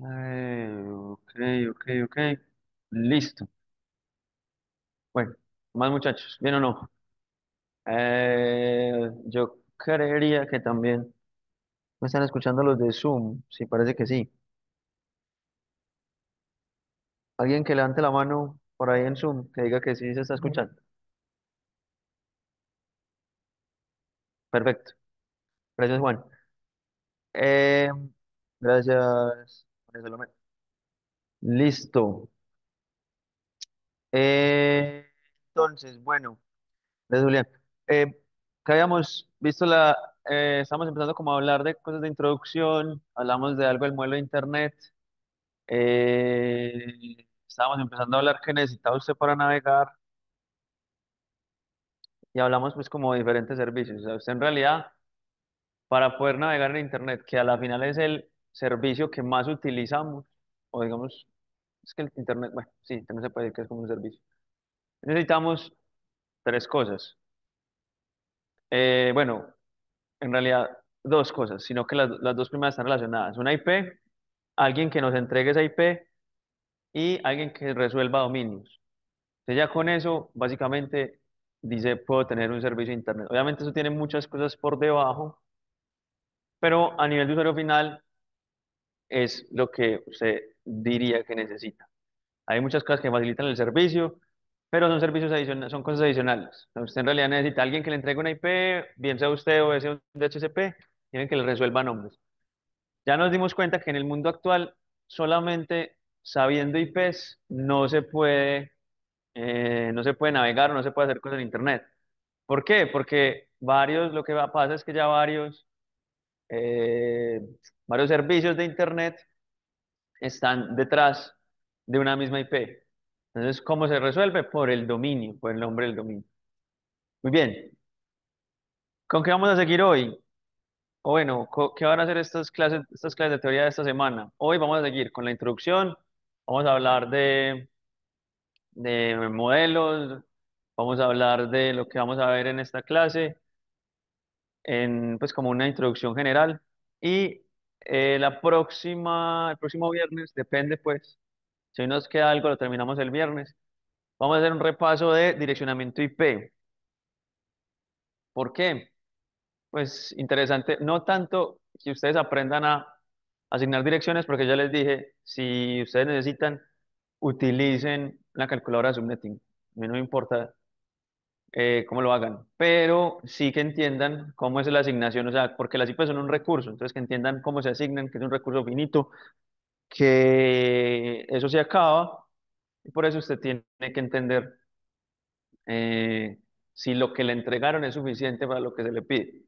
Ok, ok. Listo. Bueno, más muchachos, ¿bien o no? Yo creería que también me están escuchando los de Zoom. Sí, parece que sí. Alguien que levante la mano por ahí en Zoom, que diga que sí se está escuchando. Perfecto. Gracias, Juan. Eh, gracias, María Salomé. Listo. Eh, entonces, bueno, gracias, Julián. Eh, que habíamos visto estamos empezando como a hablar de cosas de introducción, hablamos de algo del modelo de Internet, estábamos empezando a hablar qué necesitaba usted para navegar y hablamos pues como de diferentes servicios. O sea, usted en realidad, para poder navegar en Internet, que a la final es el servicio que más utilizamos, o digamos, es que el Internet, bueno, sí, Internet se puede decir que es como un servicio. Necesitamos tres cosas. Bueno, en realidad dos cosas, sino que las dos primeras están relacionadas. Una IP, alguien que nos entregue esa IP y alguien que resuelva dominios. Entonces ya con eso, básicamente, dice, puedo tener un servicio de Internet. Obviamente eso tiene muchas cosas por debajo, pero a nivel de usuario final es lo que usted diría que necesita. Hay muchas cosas que facilitan el servicio, pero son servicios adicionales, son cosas adicionales. Usted en realidad necesita alguien que le entregue una IP, bien sea usted o sea un DHCP, tienen que le resuelva nombres. Ya nos dimos cuenta que en el mundo actual, solamente sabiendo IPs no se puede navegar o no se puede hacer cosas en Internet. ¿Por qué? Porque pasa es que ya eh, varios servicios de Internet están detrás de una misma IP. Entonces, ¿cómo se resuelve? Por el dominio, por el nombre del dominio. Muy bien. ¿Con qué vamos a seguir hoy? O bueno, ¿qué van a hacer estas clases de teoría de esta semana? Hoy vamos a seguir con la introducción, vamos a hablar de modelos, vamos a hablar de lo que vamos a ver en esta clase, pues como una introducción general. Y el próximo viernes, depende pues, si hoy nos queda algo, lo terminamos el viernes. Vamos a hacer un repaso de direccionamiento IP. ¿Por qué? Pues interesante, no tanto que ustedes aprendan a asignar direcciones, porque ya les dije, si ustedes necesitan, utilicen la calculadora de subnetting. A mí no me importa cómo lo hagan, pero sí que entiendan cómo es la asignación, o sea, porque las IP son un recurso, entonces que entiendan cómo se asignan, que es un recurso finito, que eso se acaba, y por eso usted tiene que entender eh, si lo que le entregaron es suficiente para lo que se le pide.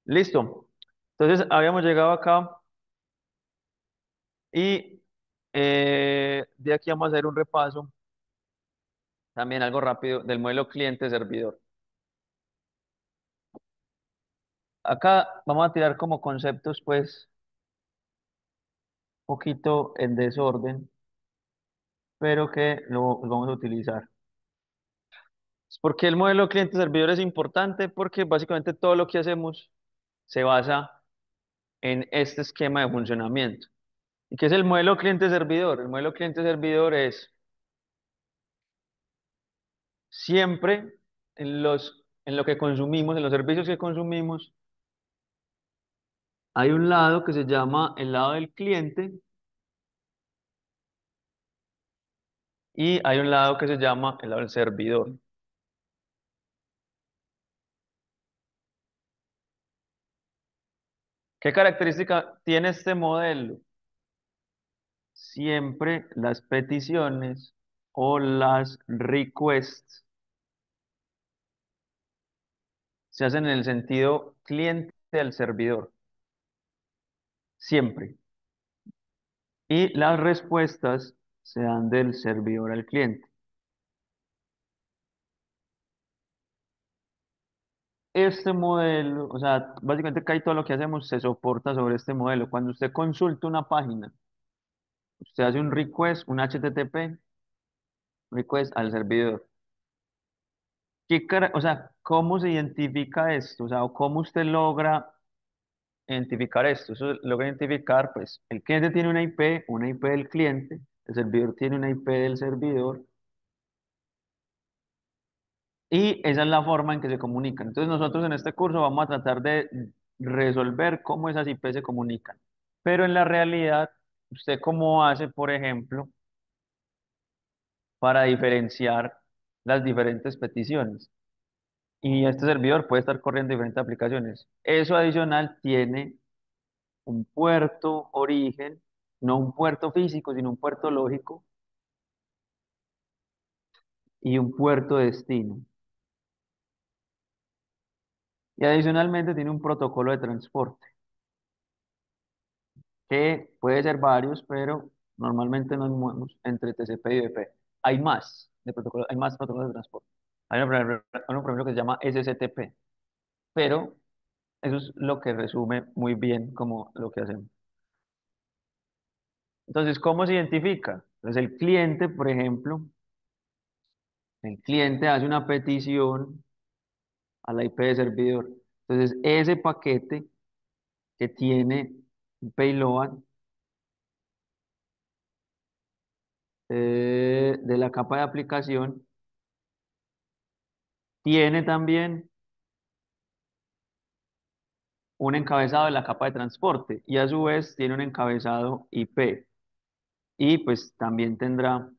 Listo. Entonces, habíamos llegado acá y de aquí vamos a hacer un repaso, también algo rápido, del modelo cliente-servidor. Acá vamos a tirar como conceptos, pues, un poquito en desorden, pero que lo vamos a utilizar. ¿Por qué el modelo cliente-servidor es importante? Porque básicamente todo lo que hacemos se basa en este esquema de funcionamiento. ¿Y qué es el modelo cliente-servidor? El modelo cliente-servidor es siempre en lo que consumimos, en los servicios que consumimos, hay un lado que se llama el lado del cliente y hay un lado que se llama el lado del servidor. ¿Qué característica tiene este modelo? Siempre las peticiones o las requests se hacen en el sentido cliente al servidor, siempre. Y las respuestas se dan del servidor al cliente. Este modelo, o sea, básicamente casi todo lo que hacemos se soporta sobre este modelo. Cuando usted consulta una página, usted hace un request, un HTTP, request al servidor. O sea, ¿cómo se identifica esto? O sea, ¿cómo usted logra identificar esto. Eso logra identificar, pues, el cliente tiene una IP del cliente, el servidor tiene una IP del servidor, y esa es la forma en que se comunican. Entonces, nosotros en este curso vamos a tratar de resolver cómo esas IP se comunican. Pero en la realidad, ¿usted cómo hace, por ejemplo, para diferenciar las diferentes peticiones? Y este servidor puede estar corriendo diferentes aplicaciones. Eso adicional tiene un puerto origen, no un puerto físico, sino un puerto lógico y un puerto destino. Y adicionalmente tiene un protocolo de transporte, que puede ser varios, pero normalmente nos movemos entre TCP y IP. Hay más de protocolo, hay más protocolos de transporte. Hay uno, por ejemplo, que se llama SSTP, pero eso es lo que resume muy bien como lo que hacemos. Entonces, ¿cómo se identifica? Pues el cliente, por ejemplo, el cliente hace una petición a la IP de servidor. Entonces, ese paquete que tiene un payload de la capa de aplicación tiene también un encabezado de la capa de transporte y a su vez tiene un encabezado IP y pues también tendrá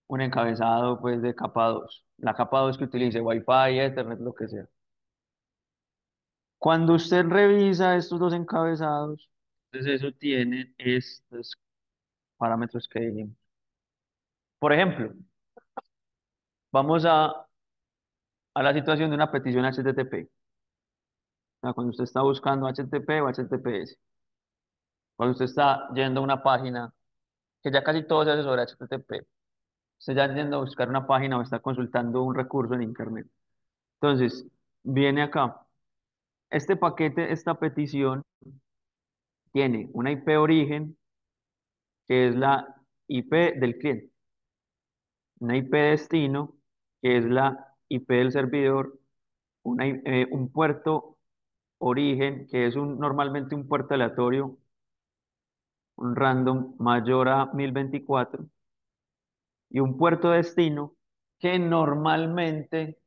un encabezado pues de capa 2. La capa 2 que utilice Wi-Fi, Ethernet, lo que sea. Cuando usted revisa estos dos encabezados, entonces eso tiene estos parámetros que dijimos. Por ejemplo, vamos a la situación de una petición HTTP. O sea, cuando usted está buscando HTTP o HTTPS. Cuando usted está yendo a una página, que ya casi todo se hace sobre HTTP. Usted ya yendo a buscar una página o está consultando un recurso en Internet. Entonces, viene acá. Este paquete, esta petición, tiene una IP origen, que es la IP del cliente. Una IP destino, que es la IP del servidor. Un puerto origen, que es normalmente un puerto aleatorio, un random mayor a 1024, y un puerto destino que normalmente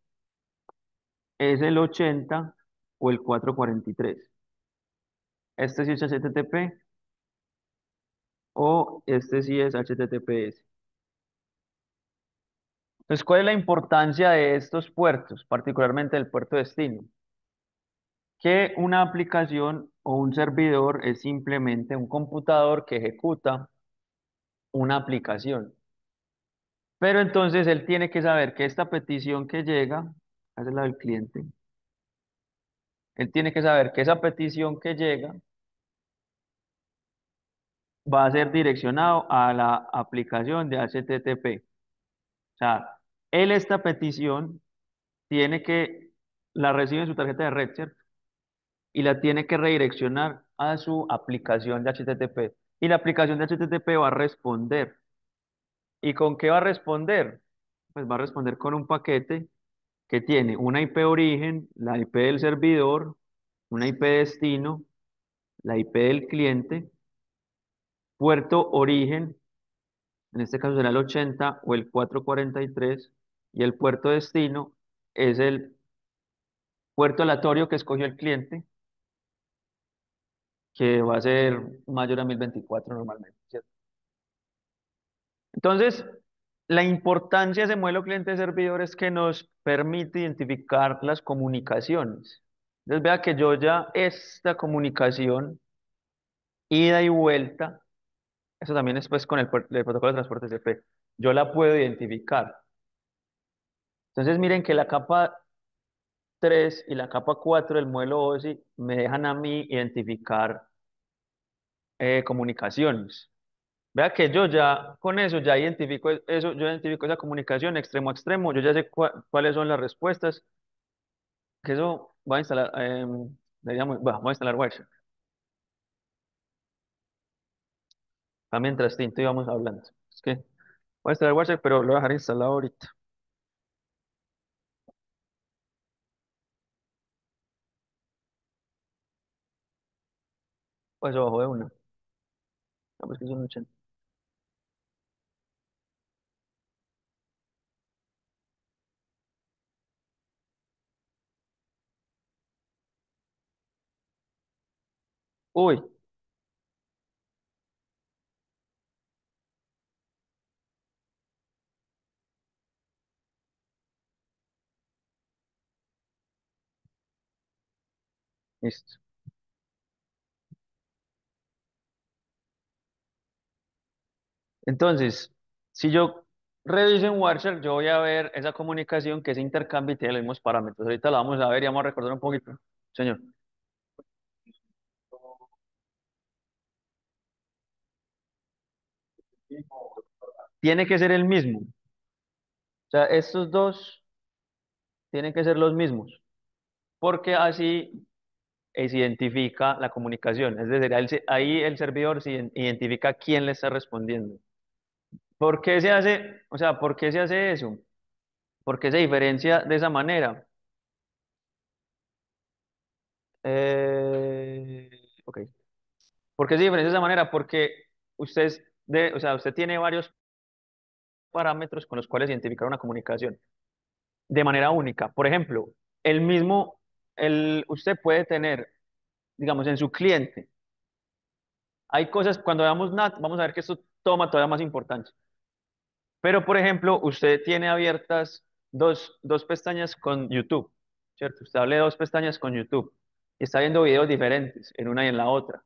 es el 80 o el 443. Este sí es HTTP o este sí es HTTPS. Entonces, ¿cuál es la importancia de estos puertos, particularmente el puerto destino? Que una aplicación o un servidor es simplemente un computador que ejecuta una aplicación. Pero entonces él tiene que saber que esta petición que llega, esa es la del cliente, él tiene que saber que esa petición que llega va a ser direccionado a la aplicación de HTTP. O sea, él esta petición tiene que, la recibe en su tarjeta de red, ¿cierto? Y la tiene que redireccionar a su aplicación de HTTP. Y la aplicación de HTTP va a responder. ¿Y con qué va a responder? Pues va a responder con un paquete que tiene una IP origen, la IP del servidor, una IP destino, la IP del cliente, puerto origen, en este caso será el 80 o el 443, y el puerto destino es el puerto aleatorio que escogió el cliente, que va a ser mayor a 1024 normalmente, ¿cierto? Entonces, la importancia de ese modelo cliente-servidor es que nos permite identificar las comunicaciones. Entonces, vea que yo ya esta comunicación, ida y vuelta, eso también es pues con el protocolo de transporte CP, yo la puedo identificar. Entonces, miren que la capa 3 y la capa 4 del modelo OSI me dejan a mí identificar comunicaciones. Vea que yo ya con eso ya identifico eso, yo identifico esa comunicación extremo a extremo, yo ya sé cuáles son las respuestas, que eso voy a instalar, voy a instalar Wireshark. Mientras tanto íbamos hablando. Es que voy a instalar Wireshark, pero lo voy a dejar instalado ahorita. Pues ojo de una. No, pues que son 80. Uy, listo. Entonces, si yo reviso en Warshare, yo voy a ver esa comunicación que ese intercambio y tiene los mismos parámetros. Ahorita la vamos a ver y vamos a recordar un poquito. Señor, tiene que ser el mismo. O sea, estos dos tienen que ser los mismos, porque así se identifica la comunicación. Es decir, ahí el servidor identifica quién le está respondiendo. ¿Por qué se hace, o sea, por qué se hace eso? ¿Por qué se diferencia de esa manera? Ok. ¿Por qué se diferencia de esa manera? Porque o sea, usted tiene varios parámetros con los cuales identificar una comunicación de manera única. Por ejemplo, usted puede tener, digamos, en su cliente, hay cosas, cuando veamos NAT, vamos a ver que esto toma todavía más importancia. Pero, por ejemplo, usted tiene abiertas dos pestañas con YouTube, ¿cierto? Usted abre dos pestañas con YouTube y está viendo videos diferentes en una y en la otra.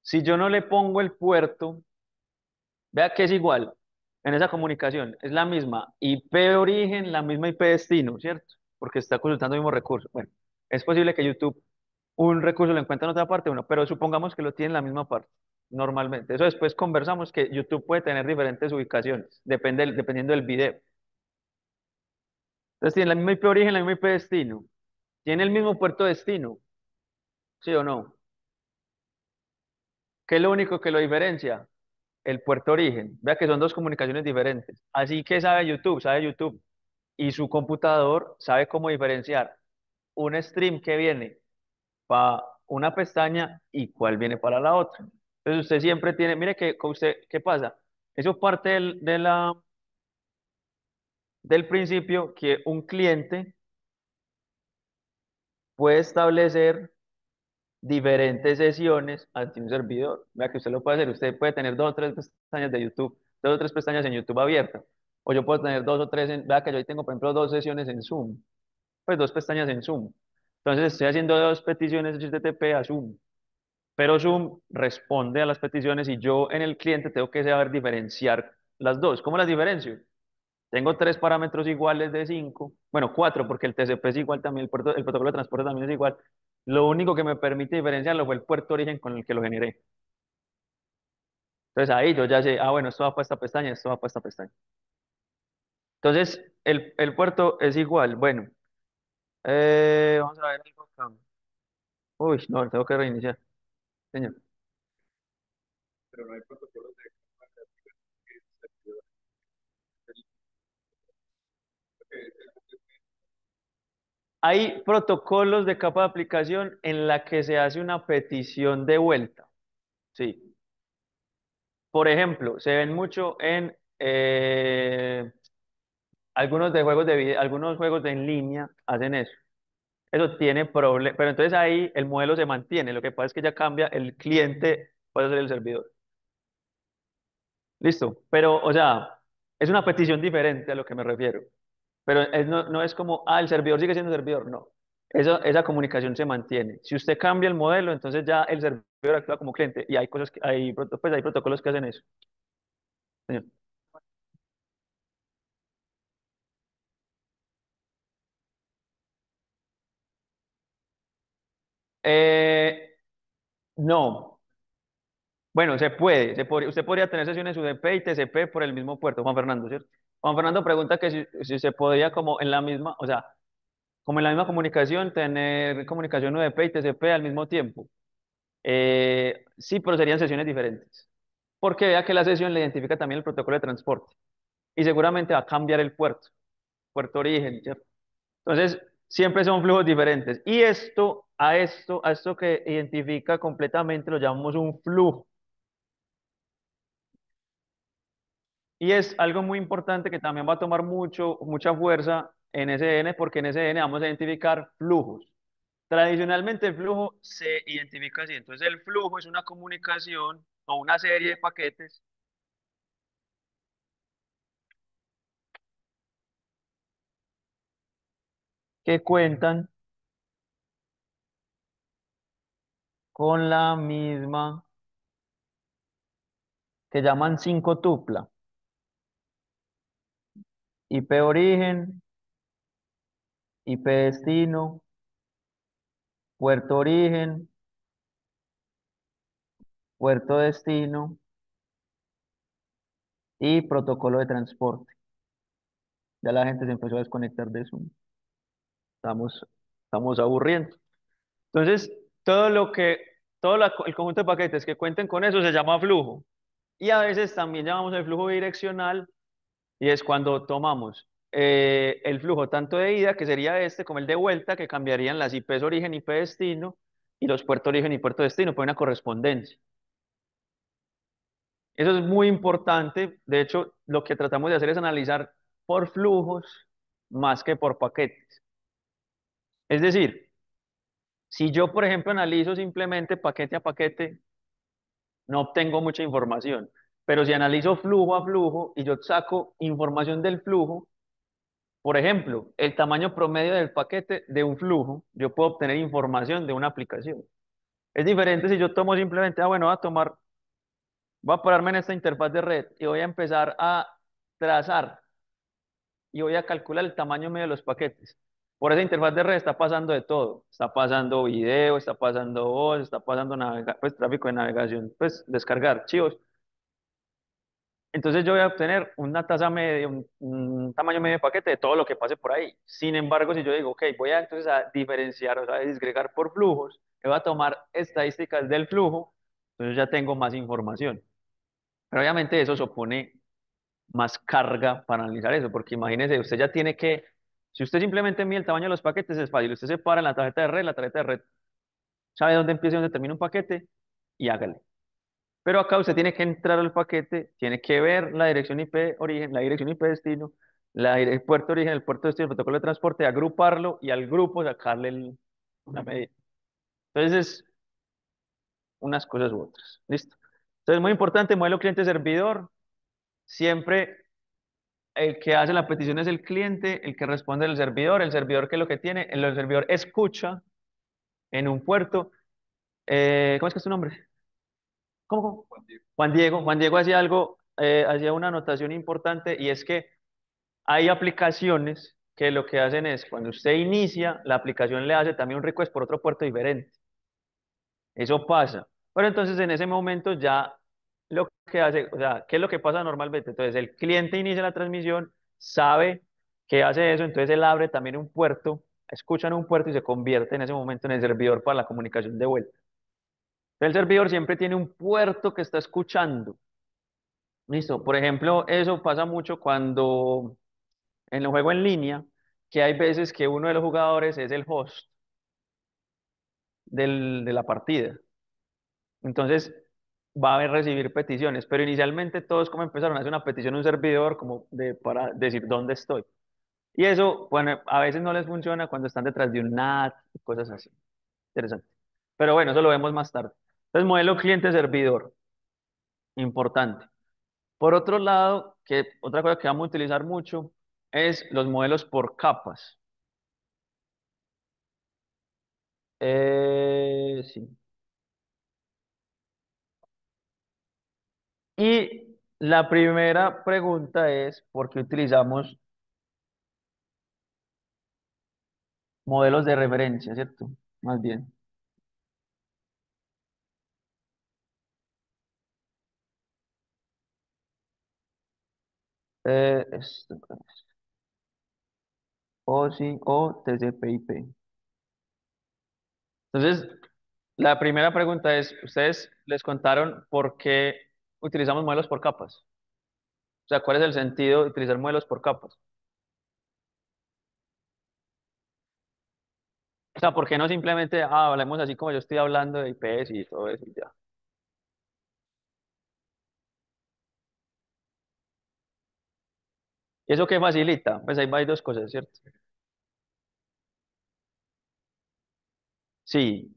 Si yo no le pongo el puerto, vea que es igual en esa comunicación, es la misma IP de origen, la misma IP de destino, ¿cierto? Porque está consultando el mismo recurso. Bueno, es posible que YouTube un recurso lo encuentre en otra parte, uno, pero supongamos que lo tiene en la misma parte, normalmente. Eso después conversamos que YouTube puede tener diferentes ubicaciones, dependiendo del video. Entonces tiene la misma IP de origen, la misma IP de destino. Tiene el mismo puerto de destino, ¿sí o no? ¿Qué es lo único que lo diferencia? El puerto origen. Vea que son dos comunicaciones diferentes. Así que sabe YouTube. Y su computador sabe cómo diferenciar un stream que viene para una pestaña y cuál viene para la otra. Entonces usted siempre tiene, mire que con usted, ¿qué pasa? Eso parte del principio que un cliente puede establecer diferentes sesiones ante un servidor. Vea que usted lo puede hacer, usted puede tener dos o tres pestañas de YouTube, dos o tres pestañas en YouTube abiertas, o yo puedo tener dos o tres, vea que yo ahí tengo, por ejemplo, dos sesiones en Zoom, pues dos pestañas en Zoom. Entonces estoy haciendo dos peticiones HTTP a Zoom, pero Zoom responde a las peticiones y yo en el cliente tengo que saber diferenciar las dos. ¿Cómo las diferencio? Tengo tres parámetros iguales de cinco, bueno, cuatro, porque el TCP es igual también, el protocolo de transporte también es igual. Lo único que me permite diferenciarlo fue el puerto origen con el que lo generé. Entonces ahí yo ya sé, ah, bueno, esto va para esta pestaña, esto va para esta pestaña. Entonces el puerto es igual. Bueno, vamos a ver algo acá. Uy, no, tengo que reiniciar, señor. Hay protocolos de capa de aplicación en la que se hace una petición de vuelta. Sí. Por ejemplo, se ven mucho en algunos juegos en línea hacen eso. Eso tiene problema, pero entonces ahí el modelo se mantiene. Lo que pasa es que ya cambia el cliente, puede ser el servidor. Listo. Pero, o sea, es una petición diferente a lo que me refiero. Pero no es como, ah, el servidor sigue siendo servidor. No. Esa comunicación se mantiene. Si usted cambia el modelo, entonces ya el servidor actúa como cliente. Y hay cosas pues hay protocolos que hacen eso. Señor. Eh, no. Bueno, usted podría tener sesiones UDP y TCP por el mismo puerto, Juan Fernando, ¿cierto? Juan Fernando pregunta que si se podía como en la misma, o sea, como en la misma comunicación, tener comunicación UDP y TCP al mismo tiempo. Sí, pero serían sesiones diferentes. Porque vea que la sesión le identifica también el protocolo de transporte y seguramente va a cambiar el puerto origen, ¿cierto? Entonces, siempre son flujos diferentes. Y a esto que identifica completamente lo llamamos un flujo. Y es algo muy importante que también va a tomar mucha fuerza en SN, porque en SN vamos a identificar flujos. Tradicionalmente el flujo se identifica así. Entonces el flujo es una comunicación o una serie de paquetes que cuentan con la misma, que llaman 5 tupla. IP origen, IP destino, puerto origen, puerto destino y protocolo de transporte. Ya la gente se empezó a desconectar de Zoom. Estamos, estamos aburriendo. Entonces, el conjunto de paquetes que cuenten con eso se llama flujo. Y a veces también llamamos el flujo direccional y es cuando tomamos el flujo tanto de ida, que sería este, como el de vuelta, que cambiarían las IPs origen, IP destino, y los puerto origen y puerto destino, por una correspondencia. Eso es muy importante. De hecho, lo que tratamos de hacer es analizar por flujos más que por paquetes. Es decir, si yo, por ejemplo, analizo simplemente paquete a paquete, no obtengo mucha información. Pero si analizo flujo a flujo y yo saco información del flujo, por ejemplo, el tamaño promedio del paquete de un flujo, yo puedo obtener información de una aplicación. Es diferente si yo tomo simplemente, bueno, voy a pararme en esta interfaz de red y voy a empezar a trazar y voy a calcular el tamaño medio de los paquetes. Por esa interfaz de red está pasando de todo. Está pasando video, está pasando voz, está pasando pues, tráfico de navegación, pues descargar archivos. Entonces yo voy a obtener una tasa media, un tamaño medio de paquete de todo lo que pase por ahí. Sin embargo, si yo digo, ok, voy a entonces a diferenciar, o sea, a disgregar por flujos, voy a tomar estadísticas del flujo, entonces ya tengo más información. Pero obviamente eso supone más carga para analizar eso, porque imagínese, usted ya tiene que, si usted simplemente mide el tamaño de los paquetes, es fácil, usted se para en la tarjeta de red sabe dónde empieza y dónde termina un paquete y hágale. Pero acá usted tiene que entrar al paquete, tiene que ver la dirección IP origen, la dirección IP destino, el puerto origen, el puerto destino, el protocolo de transporte, agruparlo y al grupo sacarle la medida. Entonces, es unas cosas u otras. ¿Listo? Entonces, muy importante, modelo cliente-servidor. Siempre el que hace la petición es el cliente, el que responde es el servidor que es lo que tiene, el servidor escucha en un puerto. ¿Cómo es que es tu nombre? ¿Cómo? Juan Diego. Juan Diego hacía algo, hacía una anotación importante y es que hay aplicaciones que lo que hacen es, cuando usted inicia, la aplicación le hace también un request por otro puerto diferente. Eso pasa. Pero entonces en ese momento ya lo que hace, o sea, ¿qué es lo que pasa normalmente? Entonces el cliente inicia la transmisión, sabe que hace eso, entonces él abre también un puerto, escuchan un puerto y se convierte en ese momento en el servidor para la comunicación de vuelta. El servidor siempre tiene un puerto que está escuchando. Listo. Por ejemplo, eso pasa mucho cuando en el juego en línea, que hay veces que uno de los jugadores es el host de la partida. Entonces, va a recibir peticiones, pero inicialmente todos como empezaron a hacer una petición a un servidor para decir dónde estoy. Y eso, bueno, a veces no les funciona cuando están detrás de un NAT y cosas así. Interesante. Pero bueno, eso lo vemos más tarde. Entonces, modelo cliente-servidor, importante. Por otro lado, otra cosa que vamos a utilizar mucho es los modelos por capas. Sí. Y la primera pregunta es, ¿por qué utilizamos modelos de referencia, cierto? Más bien. OSI o TCP/IP. Entonces, la primera pregunta es, ¿ustedes les contaron por qué utilizamos modelos por capas? O sea, ¿cuál es el sentido de utilizar modelos por capas? O sea, ¿por qué no simplemente hablemos así como yo estoy hablando de IPs y todo eso y ya? ¿Y eso qué facilita? Pues ahí va, hay dos cosas, ¿cierto? Sí,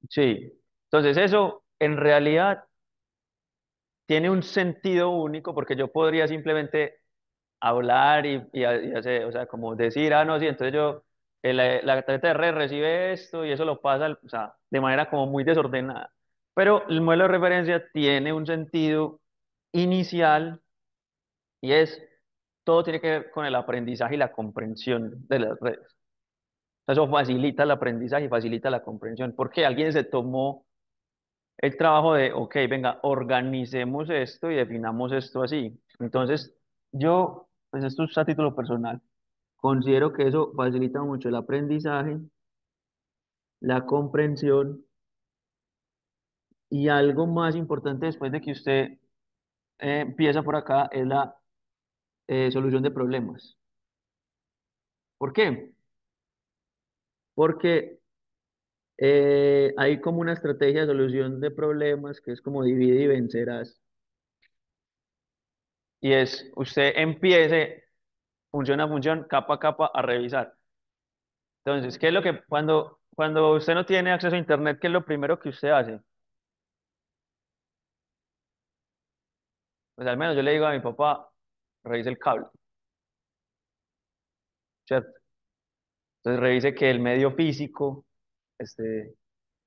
sí. Entonces eso en realidad tiene un sentido único porque yo podría simplemente hablar y hacer, o sea, como decir, ah, no, sí, entonces yo, la tarjeta de red recibe esto y eso lo pasa, o sea, de manera como muy desordenada. Pero el modelo de referencia tiene un sentido inicial y es, todo tiene que ver con el aprendizaje y la comprensión de las redes. Eso facilita el aprendizaje y facilita la comprensión, porque alguien se tomó el trabajo de, ok, venga, organicemos esto y definamos esto así. Entonces, yo, pues esto es a título personal, considero que eso facilita mucho el aprendizaje, la comprensión y algo más importante después de que usted empieza por acá es la solución de problemas. ¿Por qué? Porque hay como una estrategia de solución de problemas que es como divide y vencerás. Y es, usted empiece función a función, capa a capa, a revisar. Entonces, ¿qué es lo que cuando usted no tiene acceso a Internet, qué es lo primero que usted hace? Pues al menos yo le digo a mi papá, revise el cable, ¿cierto? Entonces revise que el medio físico esté,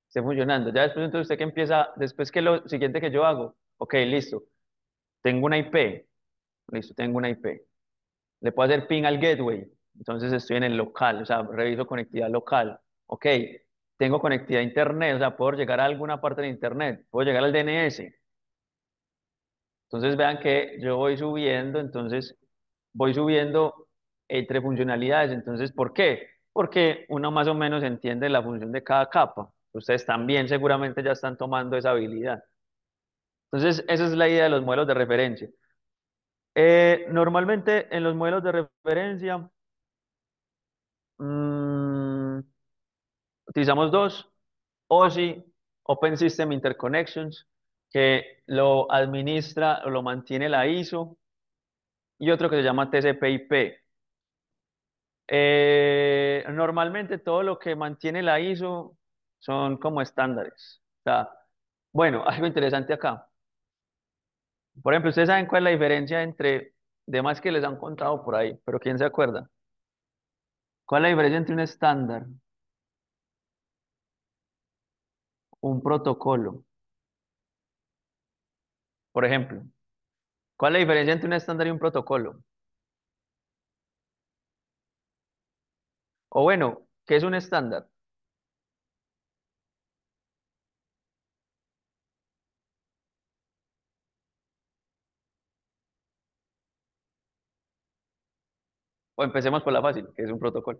esté funcionando. Ya después, entonces usted que empieza, después que lo siguiente que yo hago, ok, listo, tengo una IP, listo, tengo una IP. Le puedo hacer ping al gateway, entonces estoy en el local, o sea, reviso conectividad local. Ok, tengo conectividad a Internet, o sea, puedo llegar a alguna parte de Internet, puedo llegar al DNS. Entonces vean que yo voy subiendo, entonces voy subiendo entre funcionalidades. Entonces, ¿por qué? Porque uno más o menos entiende la función de cada capa. Ustedes también seguramente ya están tomando esa habilidad. Entonces, esa es la idea de los modelos de referencia. Normalmente en los modelos de referencia mm, utilizamos dos, OSI, Open System Interconnections, que lo administra o lo mantiene la ISO, y otro que se llama TCP/IP. Normalmente todo lo que mantiene la ISO son como estándares. O sea, bueno, algo interesante acá. Por ejemplo, ustedes saben cuál es la diferencia entre demás que les han contado por ahí, pero ¿quién se acuerda? ¿Cuál es la diferencia entre un estándar, un protocolo? Por ejemplo, ¿cuál es la diferencia entre un estándar y un protocolo? O bueno, ¿qué es un estándar? O empecemos por la fácil, ¿qué es un protocolo?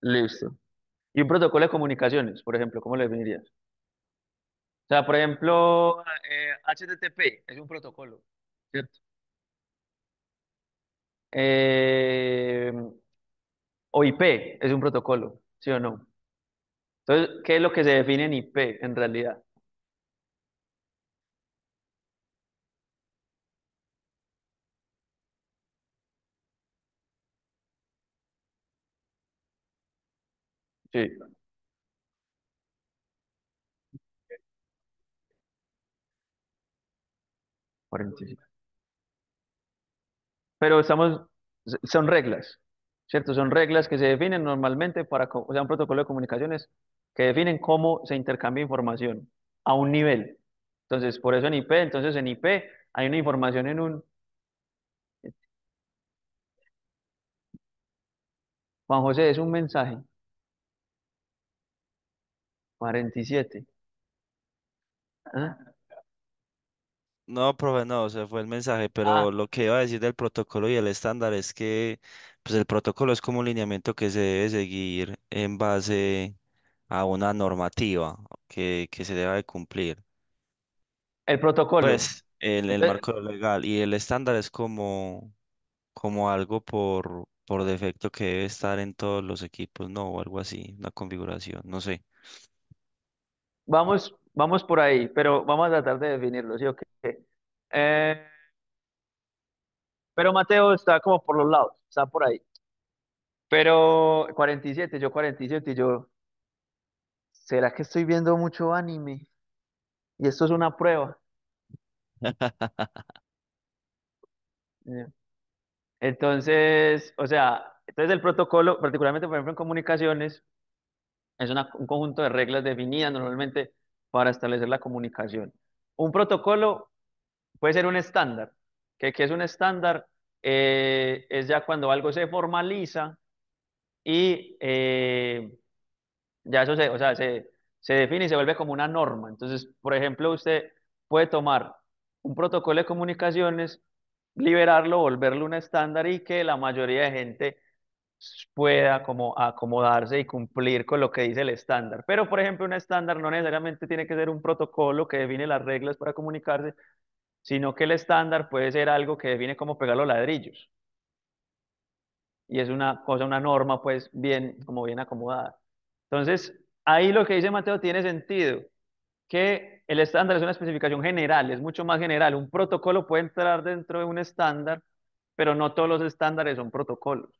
Listo. Y un protocolo de comunicaciones, por ejemplo, ¿cómo lo definirías? O sea, por ejemplo, HTTP es un protocolo, ¿cierto? Eh, o IP es un protocolo, ¿sí o no? Entonces, ¿qué es lo que se define en IP en realidad? Sí, 45. Pero son reglas, ¿cierto? Son reglas que se definen normalmente o sea, un protocolo de comunicaciones que definen cómo se intercambia información a un nivel. Entonces, por eso en IP, entonces en IP hay una información en un, Juan José, es un mensaje, 47. ¿Ah? No, profe, no, se fue el mensaje, pero Ah, lo que iba a decir del protocolo y el estándar es que Pues el protocolo es como un lineamiento que se debe seguir en base a una normativa que se debe de cumplir. El protocolo. Pues el Entonces, marco legal y el estándar es como algo por defecto que debe estar en todos los equipos, ¿no? O algo así, una configuración, no sé. vamos por ahí, pero vamos a tratar de definirlo, ¿sí o qué? Eh, pero Mateo está como por los lados, está por ahí. Pero 47, yo 47 y yo, ¿será que estoy viendo mucho anime? Y esto es una prueba. Eh, Entonces, o sea, entonces el protocolo, particularmente por ejemplo en comunicaciones, es un conjunto de reglas definidas normalmente para establecer la comunicación. Un protocolo puede ser un estándar. ¿Qué es un estándar? Es ya cuando algo se formaliza y ya eso se, o sea, se define y se vuelve como una norma. Entonces, por ejemplo, usted puede tomar un protocolo de comunicaciones, liberarlo, volverlo un estándar y que la mayoría de gente pueda como acomodarse y cumplir con lo que dice el estándar. Pero, por ejemplo, un estándar no necesariamente tiene que ser un protocolo que define las reglas para comunicarse, sino que el estándar puede ser algo que define cómo pegar los ladrillos. Y es una cosa, una norma, pues, bien, como bien acomodada. Entonces, ahí lo que dice Mateo tiene sentido, que el estándar es una especificación general, es mucho más general. Un protocolo puede entrar dentro de un estándar, pero no todos los estándares son protocolos,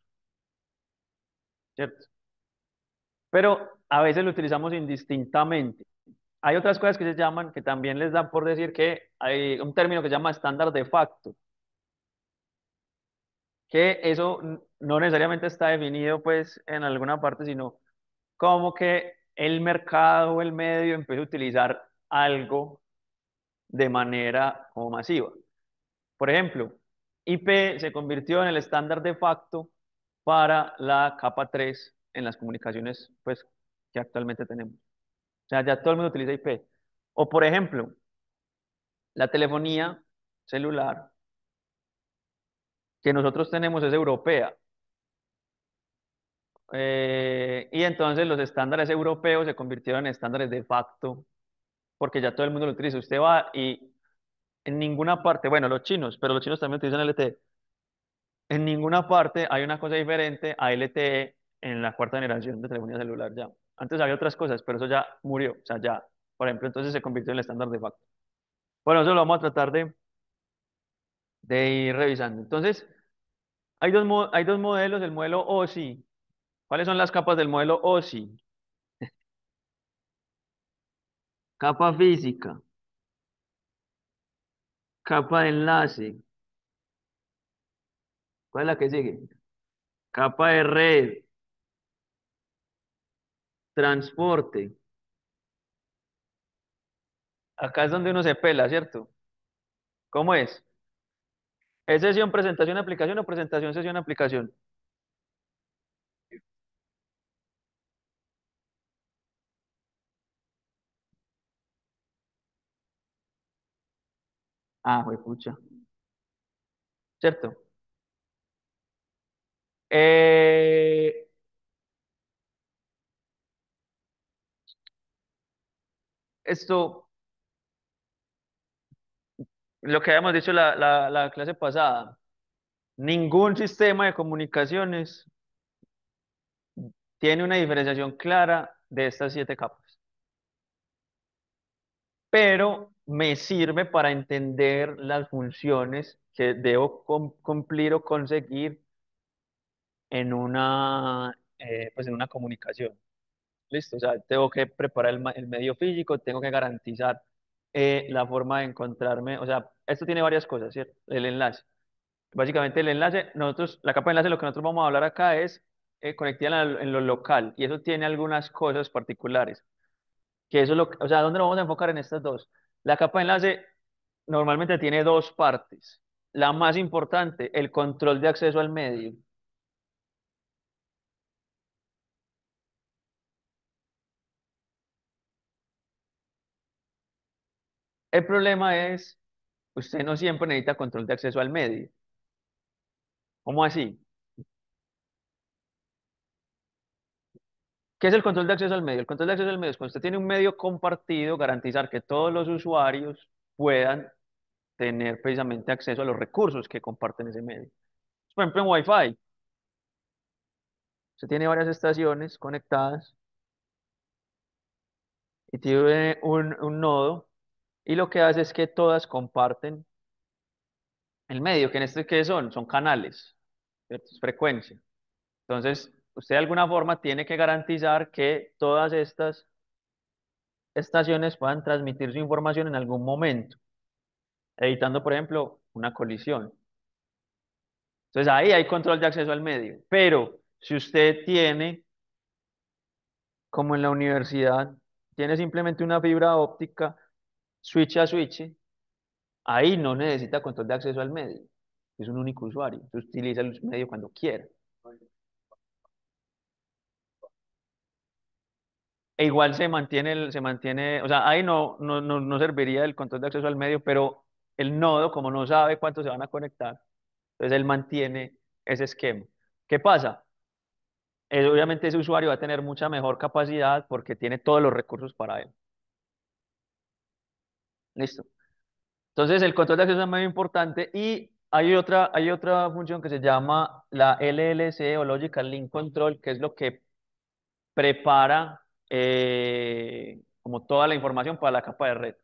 ¿cierto? Pero a veces lo utilizamos indistintamente. Hay otras cosas que se llaman, que también les dan por decir que hay un término que se llama estándar de facto, que eso no necesariamente está definido pues en alguna parte, sino como que el mercado o el medio empieza a utilizar algo de manera como masiva. Por ejemplo, IP se convirtió en el estándar de facto para la capa 3 en las comunicaciones pues, que actualmente tenemos. O sea, ya todo el mundo utiliza IP. O por ejemplo, la telefonía celular que nosotros tenemos es europea. Y entonces los estándares europeos se convirtieron en estándares de facto porque ya todo el mundo lo utiliza. Usted va y en ninguna parte, bueno, los chinos, pero los chinos también utilizan LTE. En ninguna parte hay una cosa diferente a LTE en la cuarta generación de telefonía celular ya. Antes había otras cosas, pero eso ya murió. O sea, ya, por ejemplo, entonces se convirtió en el estándar de facto. Bueno, eso lo vamos a tratar de ir revisando. Entonces, hay dos modelos, el modelo OSI. ¿Cuáles son las capas del modelo OSI? Capa física, capa de enlace. ¿Cuál es la que sigue? Capa de red, transporte. Acá es donde uno se pela, ¿cierto? ¿Cómo es? ¿Es sesión, presentación, aplicación o presentación, sesión, aplicación? Ah, pucha. ¿Cierto? Eh, esto, lo que habíamos dicho la clase pasada, ningún sistema de comunicaciones tiene una diferenciación clara de estas siete capas, pero me sirve para entender las funciones que debo cumplir o conseguir en pues en una comunicación. Listo, o sea, tengo que preparar el medio físico, tengo que garantizar la forma de encontrarme, o sea, esto tiene varias cosas, ¿cierto? El enlace. Básicamente el enlace, la capa de enlace, lo que nosotros vamos a hablar acá es conectar en lo local y eso tiene algunas cosas particulares, que eso es o sea, ¿dónde nos vamos a enfocar en estas dos? La capa de enlace normalmente tiene dos partes. La más importante, el control de acceso al medio. El problema es, usted no siempre necesita control de acceso al medio. ¿Cómo así? ¿Qué es el control de acceso al medio? El control de acceso al medio es cuando usted tiene un medio compartido, garantizar que todos los usuarios puedan tener precisamente acceso a los recursos que comparten ese medio. Por ejemplo, en Wi-Fi, usted tiene varias estaciones conectadas y tiene un nodo y lo que hace es que todas comparten el medio, que en este que son canales, ¿cierto? Es frecuencia. Entonces, usted de alguna forma tiene que garantizar que todas estas estaciones puedan transmitir su información en algún momento, evitando, por ejemplo, una colisión. Entonces, ahí hay control de acceso al medio. Pero si usted tiene, como en la universidad, tiene simplemente una fibra óptica, switch a switch, ahí no necesita control de acceso al medio. Es un único usuario. Usted utiliza el medio cuando quiera. E igual se mantiene, o sea, ahí no serviría el control de acceso al medio, pero el nodo, como no sabe cuántos se van a conectar, entonces él mantiene ese esquema. ¿Qué pasa? Obviamente ese usuario va a tener mucha mejor capacidad porque tiene todos los recursos para él. Listo. Entonces el control de acceso es muy importante y hay otra función que se llama la LLC o Logical Link Control, que es lo que prepara como toda la información para la capa de red.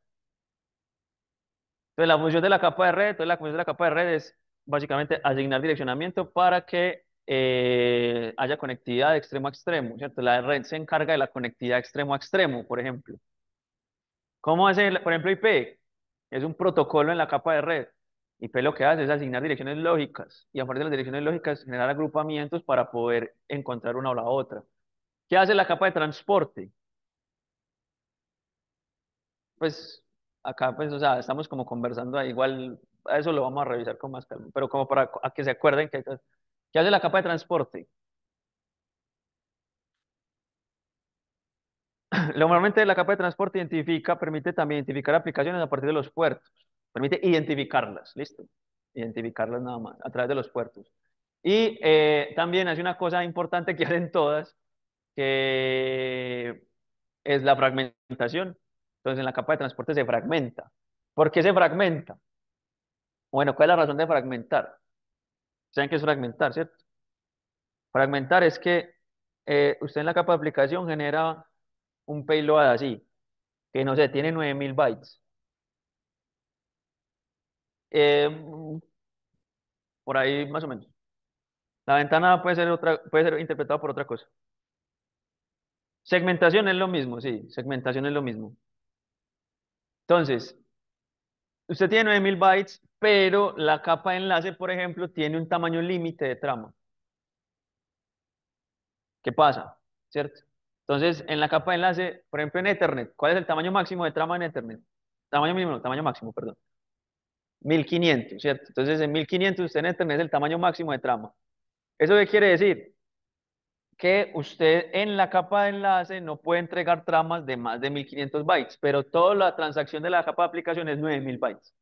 Entonces, la función de la capa de red, entonces la función de la capa de red es básicamente asignar direccionamiento para que haya conectividad de extremo a extremo, ¿cierto? La red se encarga de la conectividad extremo a extremo, por ejemplo. ¿Cómo hace, por ejemplo, IP? Es un protocolo en la capa de red. IP lo que hace es asignar direcciones lógicas y a partir de las direcciones lógicas generar agrupamientos para poder encontrar una o la otra. ¿Qué hace la capa de transporte? Pues acá, pues, o sea, estamos como conversando ahí, igual a eso lo vamos a revisar con más calma, pero como para a que se acuerden que ¿qué hace la capa de transporte? Normalmente la capa de transporte identifica, permite también identificar aplicaciones a partir de los puertos, permite identificarlas, listo, identificarlas nada más a través de los puertos. Y también hace una cosa importante que hacen todas, que es la fragmentación. Entonces en la capa de transporte se fragmenta. ¿Por qué se fragmenta? Bueno, ¿cuál es la razón de fragmentar? ¿Saben qué es fragmentar, cierto? Fragmentar es que usted en la capa de aplicación genera un payload así, que no sé, tiene 9000 bytes. Eh, por ahí más o menos. La ventana puede ser interpretada por otra cosa. Segmentación es lo mismo, sí, segmentación es lo mismo. Entonces, usted tiene 9000 bytes, pero la capa de enlace, por ejemplo, tiene un tamaño límite de trama. ¿Qué pasa? ¿Cierto? Entonces, en la capa de enlace, por ejemplo, en Ethernet, ¿cuál es el tamaño máximo de trama en Ethernet? Tamaño mínimo, no, tamaño máximo, perdón. 1500, ¿cierto? Entonces, en 1500 usted en Ethernet es el tamaño máximo de trama. ¿Eso qué quiere decir? Que usted en la capa de enlace no puede entregar tramas de más de 1500 bytes, pero toda la transacción de la capa de aplicación es 9000 bytes.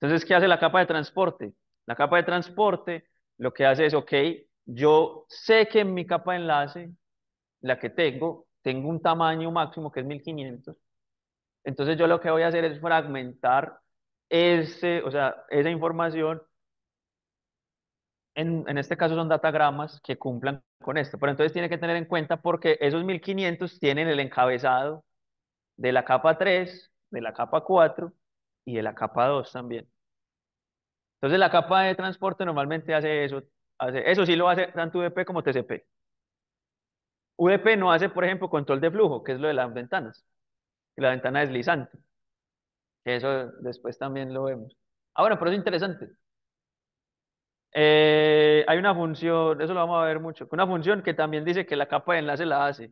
Entonces, ¿qué hace la capa de transporte? La capa de transporte lo que hace es, ok, yo sé que en mi capa de enlace, la que tengo un tamaño máximo que es 1500. Entonces, yo lo que voy a hacer es fragmentar o sea, esa información. En este caso son datagramas que cumplan con esto, pero entonces tiene que tener en cuenta porque esos 1500 tienen el encabezado de la capa 3, de la capa 4 y de la capa 2 también. Entonces la capa de transporte normalmente eso sí lo hace tanto UDP como TCP. UDP no hace, por ejemplo, control de flujo, que es lo de las ventanas, la ventana deslizante, que eso después también lo vemos. Ah, bueno, pero es interesante. Hay una función, eso lo vamos a ver mucho, una función que también dice que la capa de enlace la hace,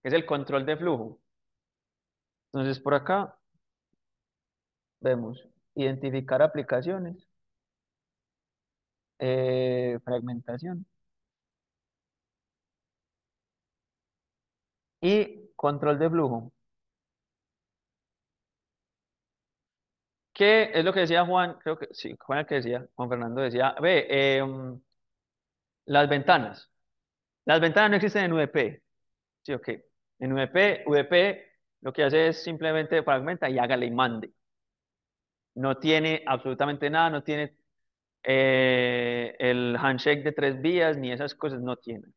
que es el control de flujo. Entonces, por acá vemos identificar aplicaciones, fragmentación y control de flujo. ¿Qué es lo que decía Juan? Creo que sí, Juan el que decía, Juan Fernando decía, ve, las ventanas. Las ventanas no existen en UDP, ¿sí o qué? En UDP lo que hace es simplemente fragmenta y hágale y mande. No tiene absolutamente nada, no tiene el handshake de 3 vías, ni esas cosas no tienen.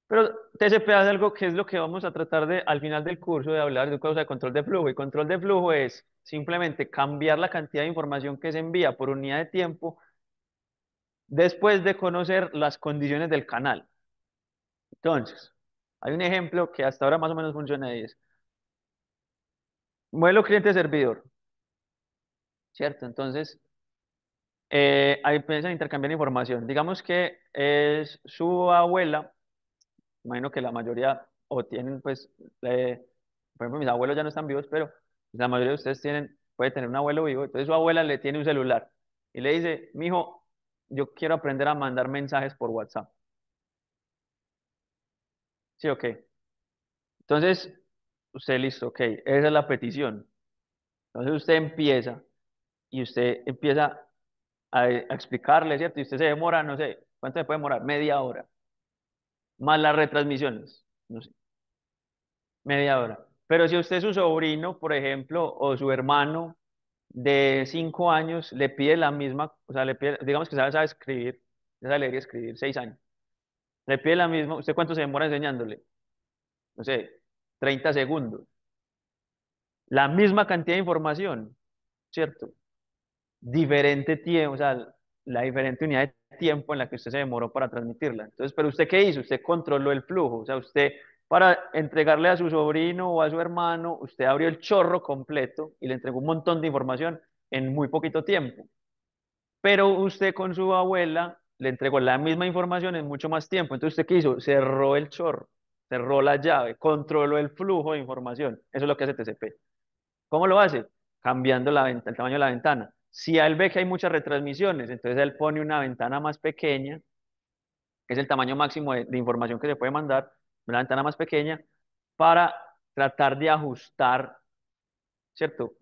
Pero TCP hace algo que es lo que vamos a tratar de, al final del curso, de hablar de causa de control de flujo. Y control de flujo es simplemente cambiar la cantidad de información que se envía por unidad de tiempo después de conocer las condiciones del canal. Entonces, hay un ejemplo que hasta ahora más o menos funciona y es modelo cliente-servidor, ¿cierto? Entonces, ahí piensan intercambiar información. Digamos que es su abuela, imagino que la mayoría o tienen, pues, por ejemplo, mis abuelos ya no están vivos, pero la mayoría de ustedes tienen, puede tener un abuelo vivo, entonces su abuela le tiene un celular y le dice, mijo, yo quiero aprender a mandar mensajes por WhatsApp. ¿Sí o qué? Entonces, usted listo, ok, esa es la petición. Entonces usted empieza y usted empieza a explicarle, ¿cierto? Y usted se demora, no sé, ¿cuánto se puede demorar? Media hora, más las retransmisiones, no sé, media hora. Pero si usted, su sobrino, por ejemplo, o su hermano de 5 años, le pide la misma, o sea, le pide, digamos que sabe escribir, sabe leer y escribir, 6 años, le pide la misma, ¿usted cuánto se demora enseñándole? No sé, 30 segundos. La misma cantidad de información, ¿cierto? Diferente tiempo, o sea, la diferente unidad de tiempo en la que usted se demoró para transmitirla. Entonces, pero usted qué hizo? Usted controló el flujo, o sea, usted para entregarle a su sobrino o a su hermano, usted abrió el chorro completo y le entregó un montón de información en muy poquito tiempo. Pero usted con su abuela le entregó la misma información en mucho más tiempo. Entonces, ¿usted qué hizo? Cerró el chorro, cerró la llave, controló el flujo de información. Eso es lo que hace TCP. ¿Cómo lo hace? Cambiando el tamaño de la ventana. Si él ve que hay muchas retransmisiones, entonces él pone una ventana más pequeña, que es el tamaño máximo de información que se puede mandar, una ventana más pequeña, para tratar de ajustar, ¿cierto?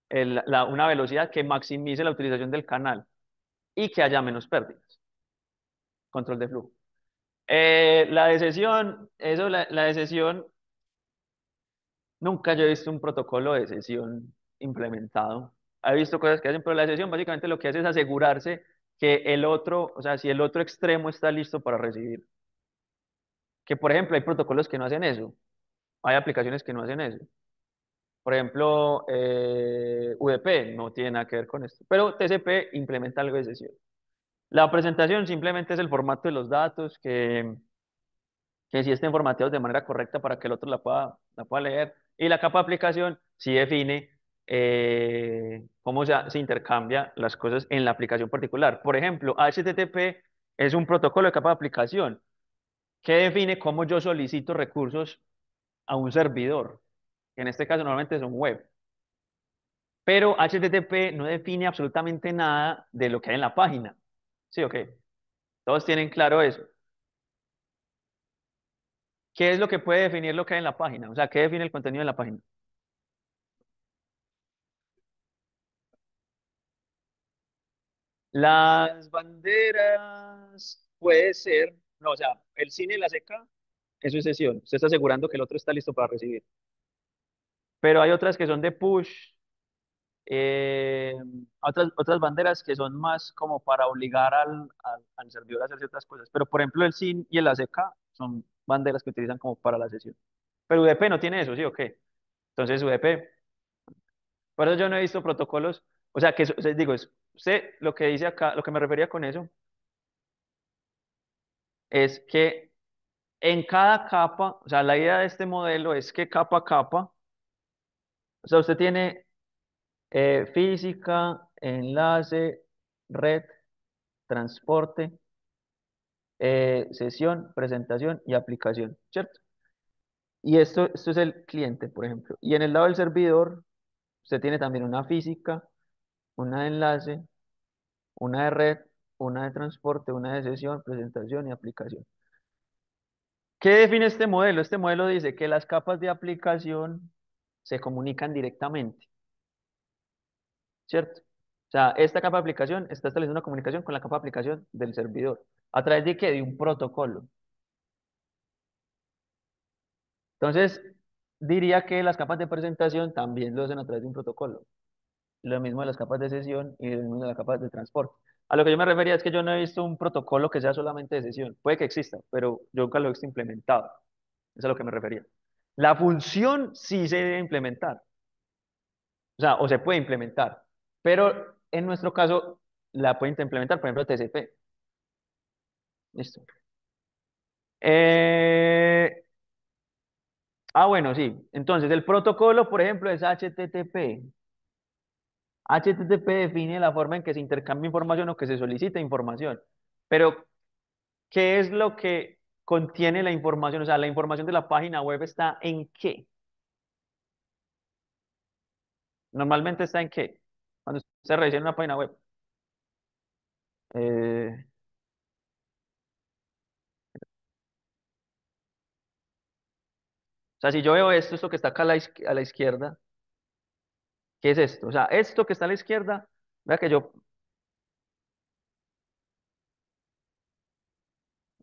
Una velocidad que maximice la utilización del canal y que haya menos pérdidas. Control de flujo. La de sesión, eso, la de sesión, nunca yo he visto un protocolo de sesión implementado. He visto cosas que hacen, pero la sesión básicamente lo que hace es asegurarse que el otro, o sea, si el otro extremo está listo para recibir. Que por ejemplo hay protocolos que no hacen eso, hay aplicaciones que no hacen eso. Por ejemplo, UDP no tiene nada que ver con esto, pero TCP implementa algo de sesión. La presentación simplemente es el formato de los datos que sí estén formateados de manera correcta para que el otro la pueda leer. Y la capa de aplicación sí define cómo se intercambia las cosas en la aplicación particular. Por ejemplo, HTTP es un protocolo de capa de aplicación que define cómo yo solicito recursos a un servidor, que en este caso normalmente son web. Pero HTTP no define absolutamente nada de lo que hay en la página. ¿Sí o qué? Todos tienen claro eso. ¿Qué es lo que puede definir lo que hay en la página? O sea, ¿qué define el contenido de la página? Las banderas puede ser, no, o sea, el cine y la seca, eso es sesión. Usted está asegurando que el otro está listo para recibir. Pero hay otras que son de push, eh, otras banderas que son más como para obligar al servidor a hacer ciertas cosas. Pero por ejemplo, el SYN y el ACK son banderas que utilizan como para la sesión. Pero UDP no tiene eso, ¿sí o qué? Entonces UDP, por eso yo no he visto protocolos, o sea, o sea, digo, usted lo que dice acá, lo que me refería con eso es que en cada capa, o sea, la idea de este modelo es que capa a capa, o sea, usted tiene física, enlace, red, transporte, sesión, presentación y aplicación, ¿cierto? Y esto es el cliente, por ejemplo. Y en el lado del servidor, usted tiene también una física, una de enlace, una de red, una de transporte, una de sesión, presentación y aplicación. ¿Qué define este modelo? Este modelo dice que las capas de aplicación se comunican directamente, ¿cierto? O sea, esta capa de aplicación está estableciendo una comunicación con la capa de aplicación del servidor. ¿A través de qué? De un protocolo. Entonces, diría que las capas de presentación también lo hacen a través de un protocolo. Lo mismo de las capas de sesión y lo mismo de las capas de transporte. A lo que yo me refería es que yo no he visto un protocolo que sea solamente de sesión. Puede que exista, pero yo nunca lo he visto implementado. Eso es a lo que me refería. La función sí se debe implementar, o sea, o se puede implementar, pero en nuestro caso la pueden implementar, por ejemplo, TCP. Listo. Eh, bueno, sí. Entonces, el protocolo, por ejemplo, es HTTP. HTTP define la forma en que se intercambia información o que se solicita información. Pero, ¿qué es lo que contiene la información? O sea, la información de la página web está en qué. Normalmente está en qué. Cuando se revisa en una página web. Eh, o sea, si yo veo esto que está acá a a la izquierda, ¿qué es esto? O sea, esto que está a la izquierda, vea que yo,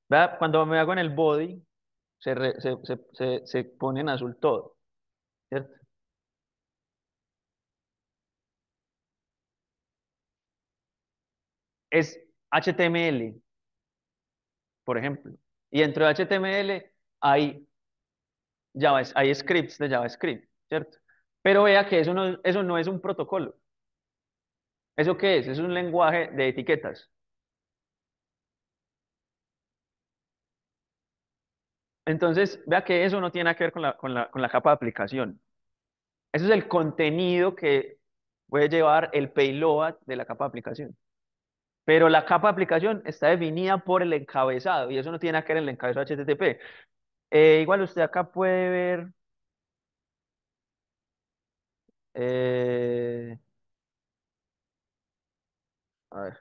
vea, cuando me hago en el body, se pone en azul todo, ¿cierto? Es HTML, por ejemplo. Y dentro de HTML hay hay scripts de JavaScript, ¿cierto? Pero vea que eso no es un protocolo. ¿Eso qué es? Es un lenguaje de etiquetas. Entonces, vea que eso no tiene nada que ver con con la capa de aplicación. Eso es el contenido que puede llevar el payload de la capa de aplicación. Pero la capa de aplicación está definida por el encabezado y eso no tiene nada que ver en el encabezado HTTP. Igual usted acá puede ver, eh, a ver,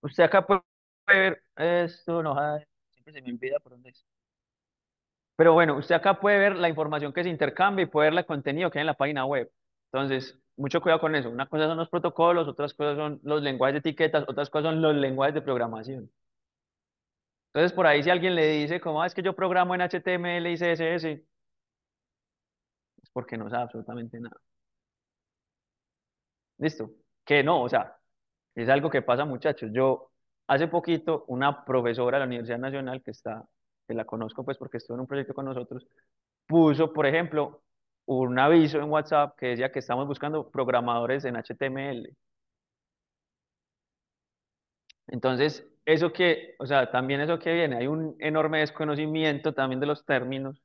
usted acá puede ver esto, no, ay, siempre se me olvida por dónde es. Pero bueno, usted acá puede ver la información que se intercambia y puede ver el contenido que hay en la página web. Entonces, mucho cuidado con eso. Una cosa son los protocolos, otras cosas son los lenguajes de etiquetas, otras cosas son los lenguajes de programación. Entonces, por ahí si alguien le dice, como, es que yo programo en HTML y CSS, es porque no sabe absolutamente nada. ¿Listo? Que no, o sea, es algo que pasa, muchachos. Yo, hace poquito, una profesora de la Universidad Nacional, que la conozco pues porque estuvo en un proyecto con nosotros, puso, por ejemplo, un aviso en WhatsApp que decía que estamos buscando programadores en HTML. Entonces, eso que, o sea, también eso que viene, hay un enorme desconocimiento también de los términos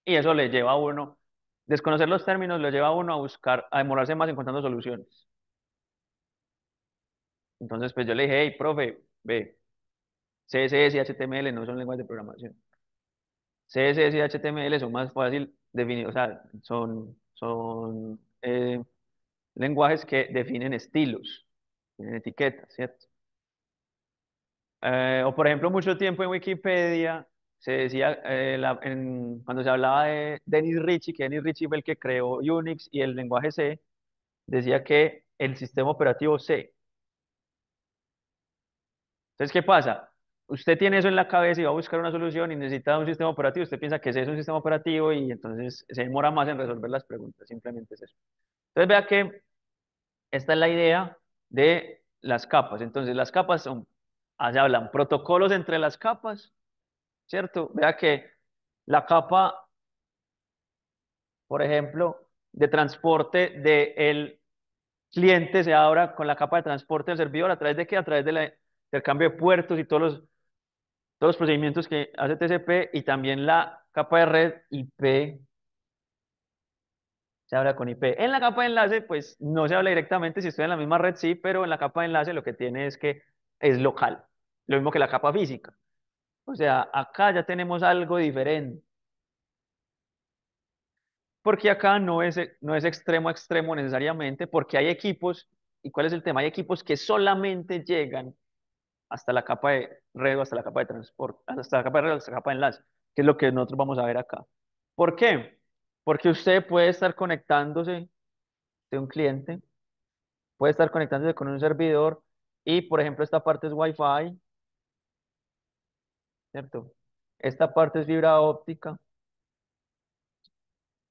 y eso le lleva a uno, desconocer los términos lo lleva a uno a buscar, a demorarse más encontrando soluciones. Entonces, pues yo le dije, hey, profe, ve, CSS y HTML no son lenguajes de programación. CSS y HTML son más fácil definir, o sea, son lenguajes que definen estilos, tienen etiquetas, ¿cierto? O por ejemplo, mucho tiempo en Wikipedia se decía, cuando se hablaba de Dennis Ritchie, que Dennis Ritchie fue el que creó Unix y el lenguaje C, decía que el sistema operativo C. Entonces, ¿qué pasa? Usted tiene eso en la cabeza y va a buscar una solución y necesita un sistema operativo, usted piensa que C es un sistema operativo y entonces se demora más en resolver las preguntas, simplemente es eso. Entonces, vea que esta es la idea de las capas. Entonces, las capas son, allá hablan, protocolos entre las capas, ¿cierto? Vea que la capa, por ejemplo, de transporte del cliente se abra con la capa de transporte del servidor. ¿A través de qué? A través del intercambio de puertos y todos los procedimientos que hace TCP y también la capa de red IP se habla con IP. En la capa de enlace, pues no se habla directamente, si estoy en la misma red, sí, pero en la capa de enlace lo que tiene es que es local, lo mismo que la capa física. O sea, acá ya tenemos algo diferente, porque acá no es extremo a extremo necesariamente, porque hay equipos, ¿y cuál es el tema? Hay equipos que solamente llegan hasta la capa de red o hasta la capa de transporte, hasta la capa de red, hasta la capa de enlace, que es lo que nosotros vamos a ver acá. ¿Por qué? Porque usted puede estar conectándose de un cliente, puede estar conectándose con un servidor y, por ejemplo, esta parte es Wi-Fi ¿cierto? Esta parte es fibra óptica.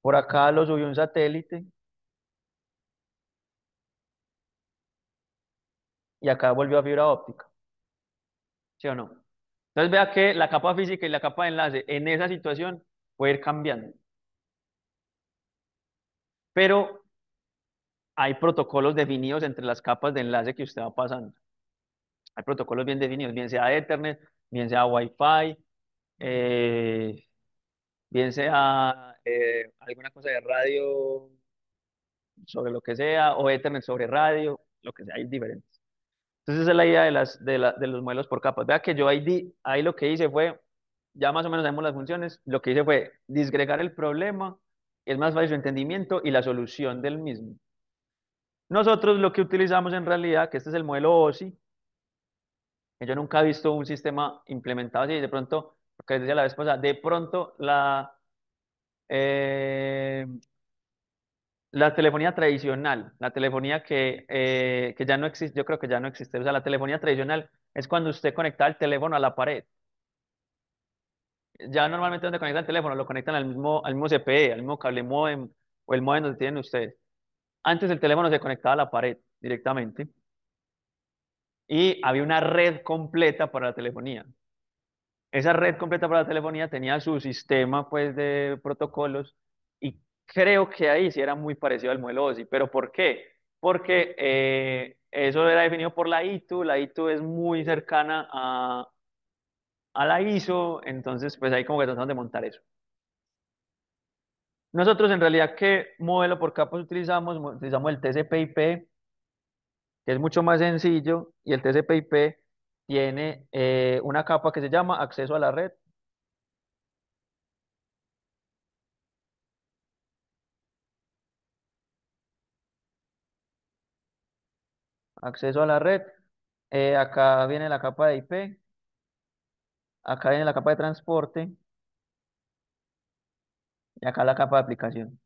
Por acá lo subió un satélite y acá volvió a fibra óptica, ¿sí o no? Entonces vea que la capa física y la capa de enlace en esa situación puede ir cambiando. Pero hay protocolos definidos entre las capas de enlace que usted va pasando. Hay protocolos bien definidos, bien sea Ethernet, bien sea Wi-Fi, eh, bien sea alguna cosa de radio sobre lo que sea, o Ethernet sobre radio, lo que sea, hay diferentes. Entonces esa es la idea de los modelos por capas. Vea que yo ahí lo que hice fue, ya más o menos sabemos las funciones, lo que hice fue disgregar el problema, es más fácil su entendimiento y la solución del mismo. Nosotros lo que utilizamos en realidad, que este es el modelo OSI, que yo nunca he visto un sistema implementado así, de pronto, lo que decía la vez pasada, de pronto eh, la telefonía tradicional, la telefonía que ya no existe, yo creo que ya no existe, o sea, la telefonía tradicional es cuando usted conecta el teléfono a la pared. Ya normalmente donde conectan el teléfono, lo conectan al mismo CPE, al mismo cable modem o el modem donde tienen ustedes. Antes el teléfono se conectaba a la pared directamente y había una red completa para la telefonía. Esa red completa para la telefonía tenía su sistema pues de protocolos y creo que ahí sí era muy parecido al modelo OSI. ¿Pero por qué? Porque eso era definido por la ITU es muy cercana a la ISO, entonces pues ahí como que tratamos de montar eso. Nosotros en realidad, ¿qué modelo por capas utilizamos? Utilizamos el TCP/IP, que es mucho más sencillo, y el TCP/IP tiene una capa que se llama acceso a la red. Acceso a la red. Acá viene la capa de IP, acá viene la capa de transporte y acá la capa de aplicación.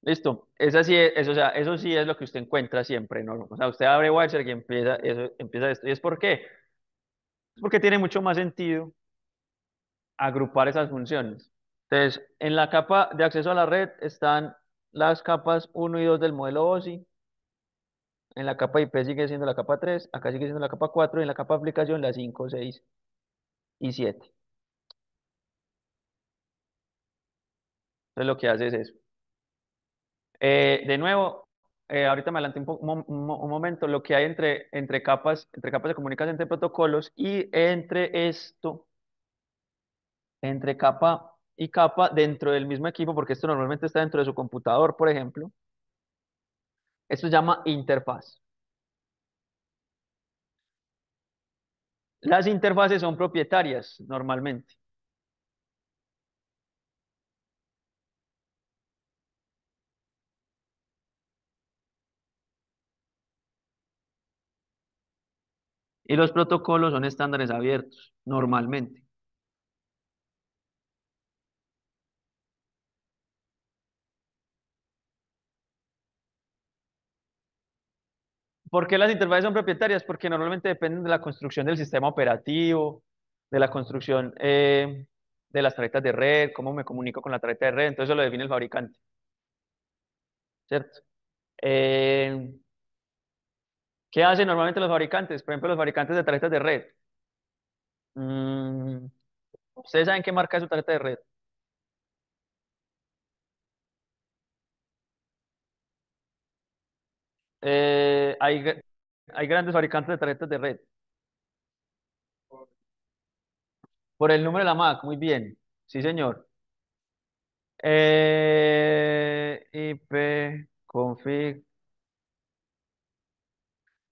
Listo. Esa sí es, eso, o sea, eso sí es lo que usted encuentra siempre, ¿no? O sea, usted abre Wireshark y empieza esto. ¿Y es por qué? Es porque tiene mucho más sentido agrupar esas funciones. Entonces, en la capa de acceso a la red están las capas uno y 2 del modelo OSI. En la capa IP sigue siendo la capa 3, acá sigue siendo la capa 4 y en la capa aplicación la 5, 6 y 7. Entonces, lo que hace es eso. De nuevo, ahorita me adelanté un momento, lo que hay entre capas de comunicación entre protocolos y entre esto, entre capa y capa dentro del mismo equipo, porque esto normalmente está dentro de su computador, por ejemplo, esto se llama interfaz. Las interfaces son propietarias normalmente y los protocolos son estándares abiertos normalmente. ¿Por qué las interfaces son propietarias? Porque normalmente dependen de la construcción del sistema operativo, de la construcción de las tarjetas de red, cómo me comunico con la tarjeta de red, entonces eso lo define el fabricante, ¿cierto? Eh, ¿Qué hacen normalmente los fabricantes? Por ejemplo, los fabricantes de tarjetas de red. Mm, ¿Ustedes saben qué marca es su tarjeta de red? Eh, hay, gr- hay grandes fabricantes de tarjetas de red. Por el número de la MAC, muy bien. Sí, señor. IP, config.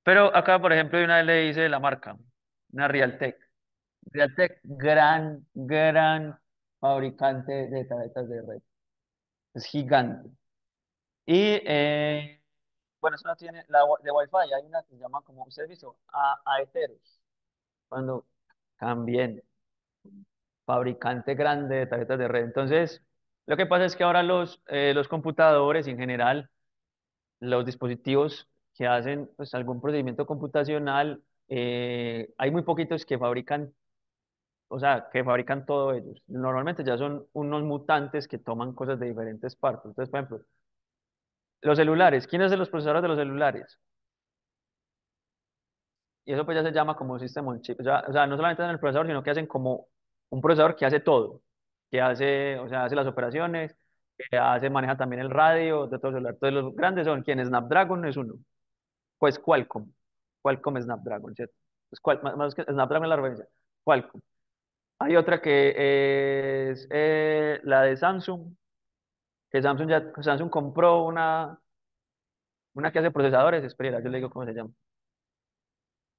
Pero acá, por ejemplo, de una vez le dice la marca, una Realtek. Realtek, gran fabricante de tarjetas de red. Es gigante. Y bueno, eso no tiene, de Wi-Fi, hay una que se llama, como usted ha visto, Aetheros. Cuando también, fabricante grande de tarjetas de red. Entonces, lo que pasa es que ahora los computadores en general, los dispositivos que hacen pues, algún procedimiento computacional, hay muy poquitos que fabrican, o sea, que fabrican todo ellos. Normalmente ya son unos mutantes que toman cosas de diferentes partes. Entonces, por ejemplo, los celulares, ¿quiénes son los procesadores de los celulares? Y eso pues ya se llama como System on Chip. O sea, no solamente hacen el procesador, sino que hacen como un procesador que hace todo, que hace, o sea, hace las operaciones, que hace, maneja también el radio de todo el celular. Entonces los grandes son quien Snapdragon es uno, pues Qualcomm, Qualcomm Snapdragon, ¿cierto? Pues más que Snapdragon es la referencia, Qualcomm. Hay otra que es la de Samsung, que Samsung compró una que hace procesadores, espera, yo le digo cómo se llama.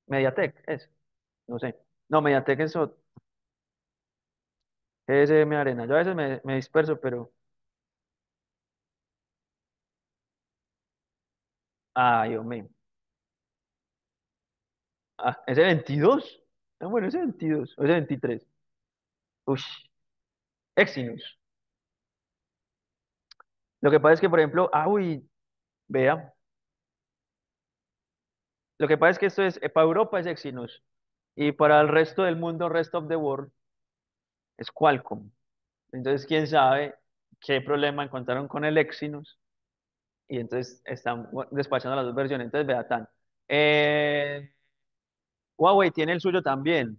MediaTek, es, no sé. No, MediaTek es mi arena. Yo a veces me disperso, pero. Ay, Dios mío. Ah, ese 22. Ah, bueno, ese 22. O ese 23. Uy, Exynos. Lo que pasa es que, por ejemplo, uy, vea. Lo que pasa es que esto es, para Europa es Exynos. Y para el resto del mundo, rest of the world, es Qualcomm. Entonces, quién sabe qué problema encontraron con el Exynos. Y entonces están despachando las dos versiones. Entonces, vea, tan. Eh, Huawei tiene el suyo también.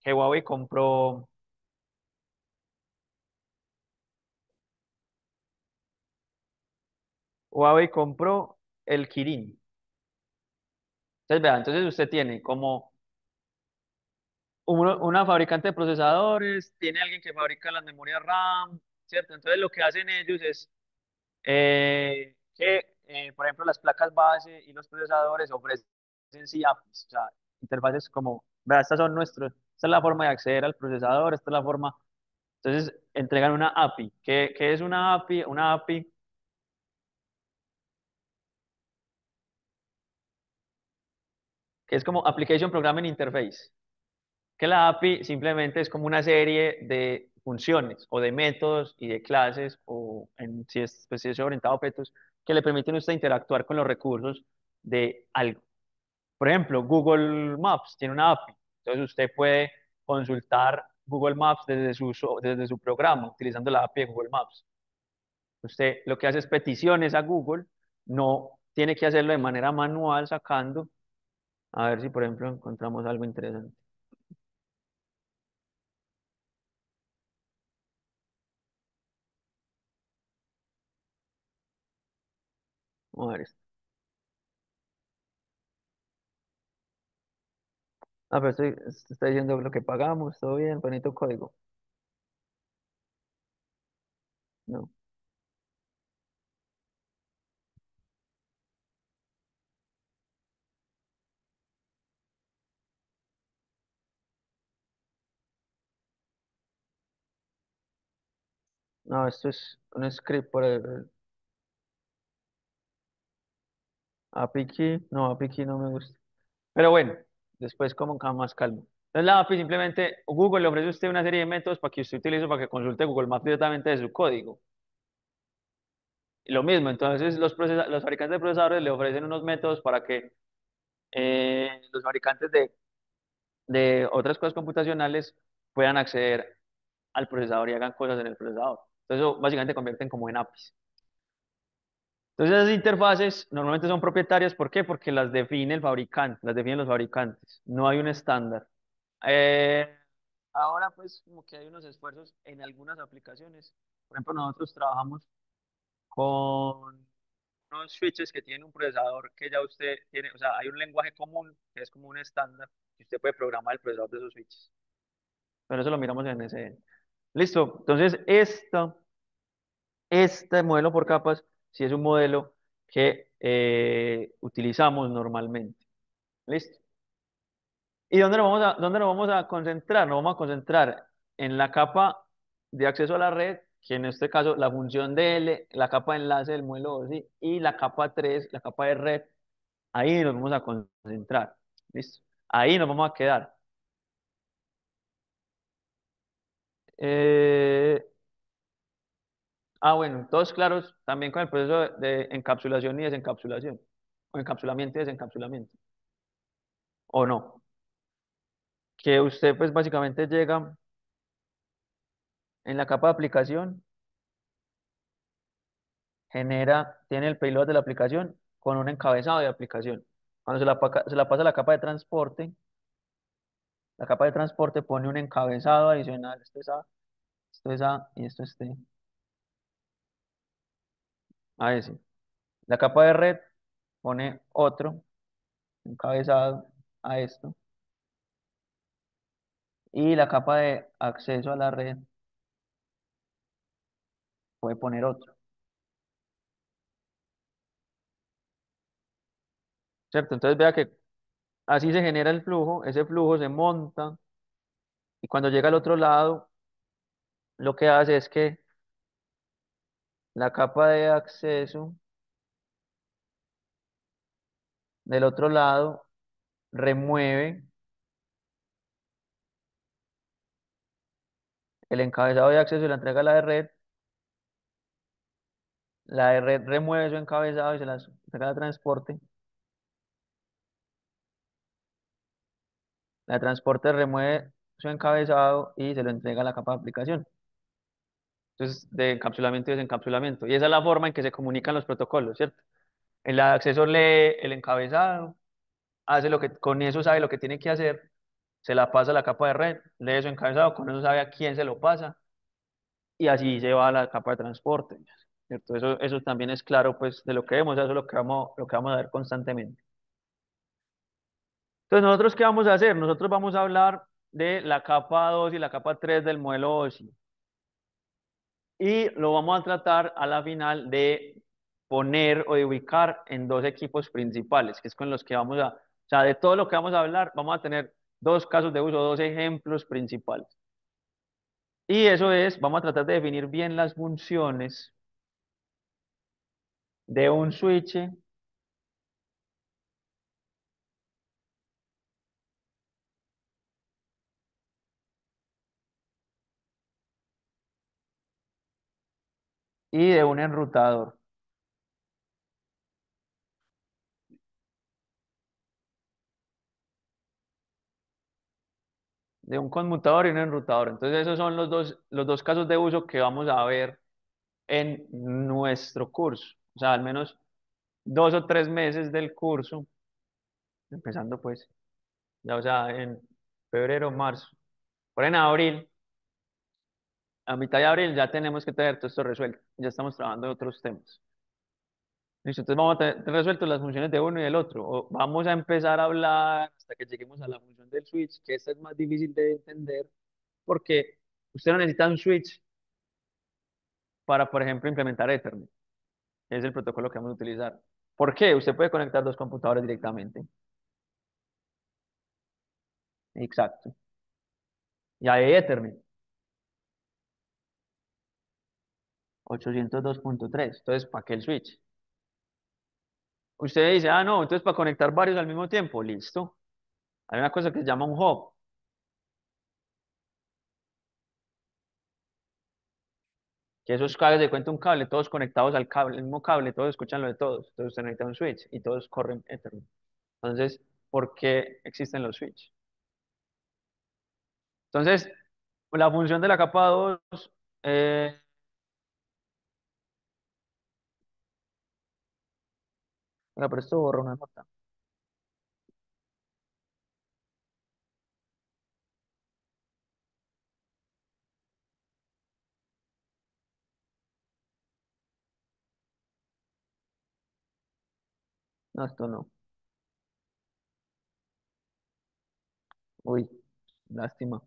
Que Huawei compró el Kirin. Entonces, vea, entonces usted tiene como una fabricante de procesadores, tiene alguien que fabrica las memorias RAM, ¿cierto? Entonces, lo que hacen ellos es por ejemplo, las placas base y los procesadores ofrecen sí APIs, o sea, interfaces como, vea, estas son nuestros, esta es la forma de acceder al procesador, esta es la forma, entonces entregan una API. ¿Qué es una API? Una API que es como Application Programming Interface. Que la API simplemente es como una serie de funciones o de métodos y de clases, o si es orientado a objetos, que le permiten a usted interactuar con los recursos de algo. Por ejemplo, Google Maps tiene una API, entonces usted puede consultar Google Maps desde su programa utilizando la API de Google Maps. Usted lo que hace es peticiones a Google, no tiene que hacerlo de manera manual sacando, a ver si por ejemplo encontramos algo interesante. Vamos a ver esto. Pero está diciendo lo que pagamos, todo bien, bonito código. No, no, esto es un script por el API key. No, API key no me gusta. Pero bueno, después como con más calma. Entonces la API simplemente, Google le ofrece a usted una serie de métodos para que usted utilice para que consulte Google Maps directamente de su código. Y lo mismo, entonces los fabricantes de procesadores le ofrecen unos métodos para que los fabricantes de otras cosas computacionales puedan acceder al procesador y hagan cosas en el procesador. Entonces eso básicamente convierten como en APIs. Entonces esas interfaces normalmente son propietarias, ¿por qué? Porque las define el fabricante, las definen los fabricantes, no hay un estándar. Eh, Ahora pues como que hay unos esfuerzos en algunas aplicaciones. Por ejemplo, nosotros trabajamos con unos switches que tienen un procesador que ya usted tiene, o sea, hay un lenguaje común que es como un estándar y usted puede programar el procesador de esos switches. Pero eso lo miramos en ese. Listo. Entonces, este modelo por capas sí es un modelo que utilizamos normalmente. ¿Listo? ¿Y dónde nos vamos a concentrar? Nos vamos a concentrar en la capa de acceso a la red, que en este caso la función DL, la capa de enlace del modelo OSI y la capa 3, la capa de red. Ahí nos vamos a concentrar. ¿Listo? Ahí nos vamos a quedar. Eh, bueno, todos claros también con el proceso de encapsulación y desencapsulación. O encapsulamiento y desencapsulamiento. ¿O no? que usted pues básicamente llega en la capa de aplicación, tiene el payload de la aplicación con un encabezado de aplicación. Cuando se la pasa a la capa de transporte pone un encabezado adicional, esto es A y esto es T, a ese. La capa de red pone otro encabezado a esto y la capa de acceso a la red puede poner otro, ¿cierto? Entonces vea que así se genera el flujo, ese flujo se monta y cuando llega al otro lado, lo que hace es que la capa de acceso del otro lado remueve el encabezado de acceso y la entrega a la de red remueve su encabezado y se las entrega al transporte, la de transporte remueve su encabezado y se lo entrega a la capa de aplicación. Entonces, de encapsulamiento y desencapsulamiento. Y esa es la forma en que se comunican los protocolos, ¿cierto? El acceso lee el encabezado, hace lo que, con eso sabe lo que tiene que hacer, se la pasa a la capa de red, lee su encabezado, con eso sabe a quién se lo pasa, y así se va a la capa de transporte, ¿cierto? Eso también es claro, pues, de lo que vemos, eso es lo que vamos a ver constantemente. Entonces, ¿nosotros qué vamos a hacer? Nosotros vamos a hablar de la capa 2 y la capa 3 del modelo OSI. Y lo vamos a tratar a la final de poner o de ubicar en dos equipos principales, que es con los que o sea, de todo lo que vamos a hablar, vamos a tener dos casos de uso, dos ejemplos principales. Y eso es, vamos a tratar de definir bien las funciones de un switch y de un enrutador, de un conmutador y un enrutador. Entonces, esos son los dos casos de uso que vamos a ver en nuestro curso. O sea, al menos 2 o 3 meses del curso, empezando pues, ya o sea, en febrero, marzo, por en abril, a mitad de abril ya tenemos que tener todo esto resuelto. Ya estamos trabajando en otros temas. Listo, entonces vamos a tener resuelto las funciones de uno y del otro. O vamos a empezar a hablar hasta que lleguemos a la función del switch, que esta es más difícil de entender porque usted no necesita un switch para, por ejemplo, implementar Ethernet. Es el protocolo que vamos a utilizar. ¿Por qué? Usted puede conectar dos computadores directamente. Exacto. Y hay Ethernet, 802.3. Entonces, ¿para qué el switch? Usted dice, ah, no, entonces para conectar varios al mismo tiempo, listo. Hay una cosa que se llama un hub, que esos cables de cuenta un cable, todos conectados al cable, el mismo cable, todos escuchan lo de todos. Entonces usted necesita un switch y todos corren Ethernet. Entonces, ¿por qué existen los switches? Entonces, la función de la capa 2, eh, bueno, pero esto borra una nota. No, esto no. Uy, lástima.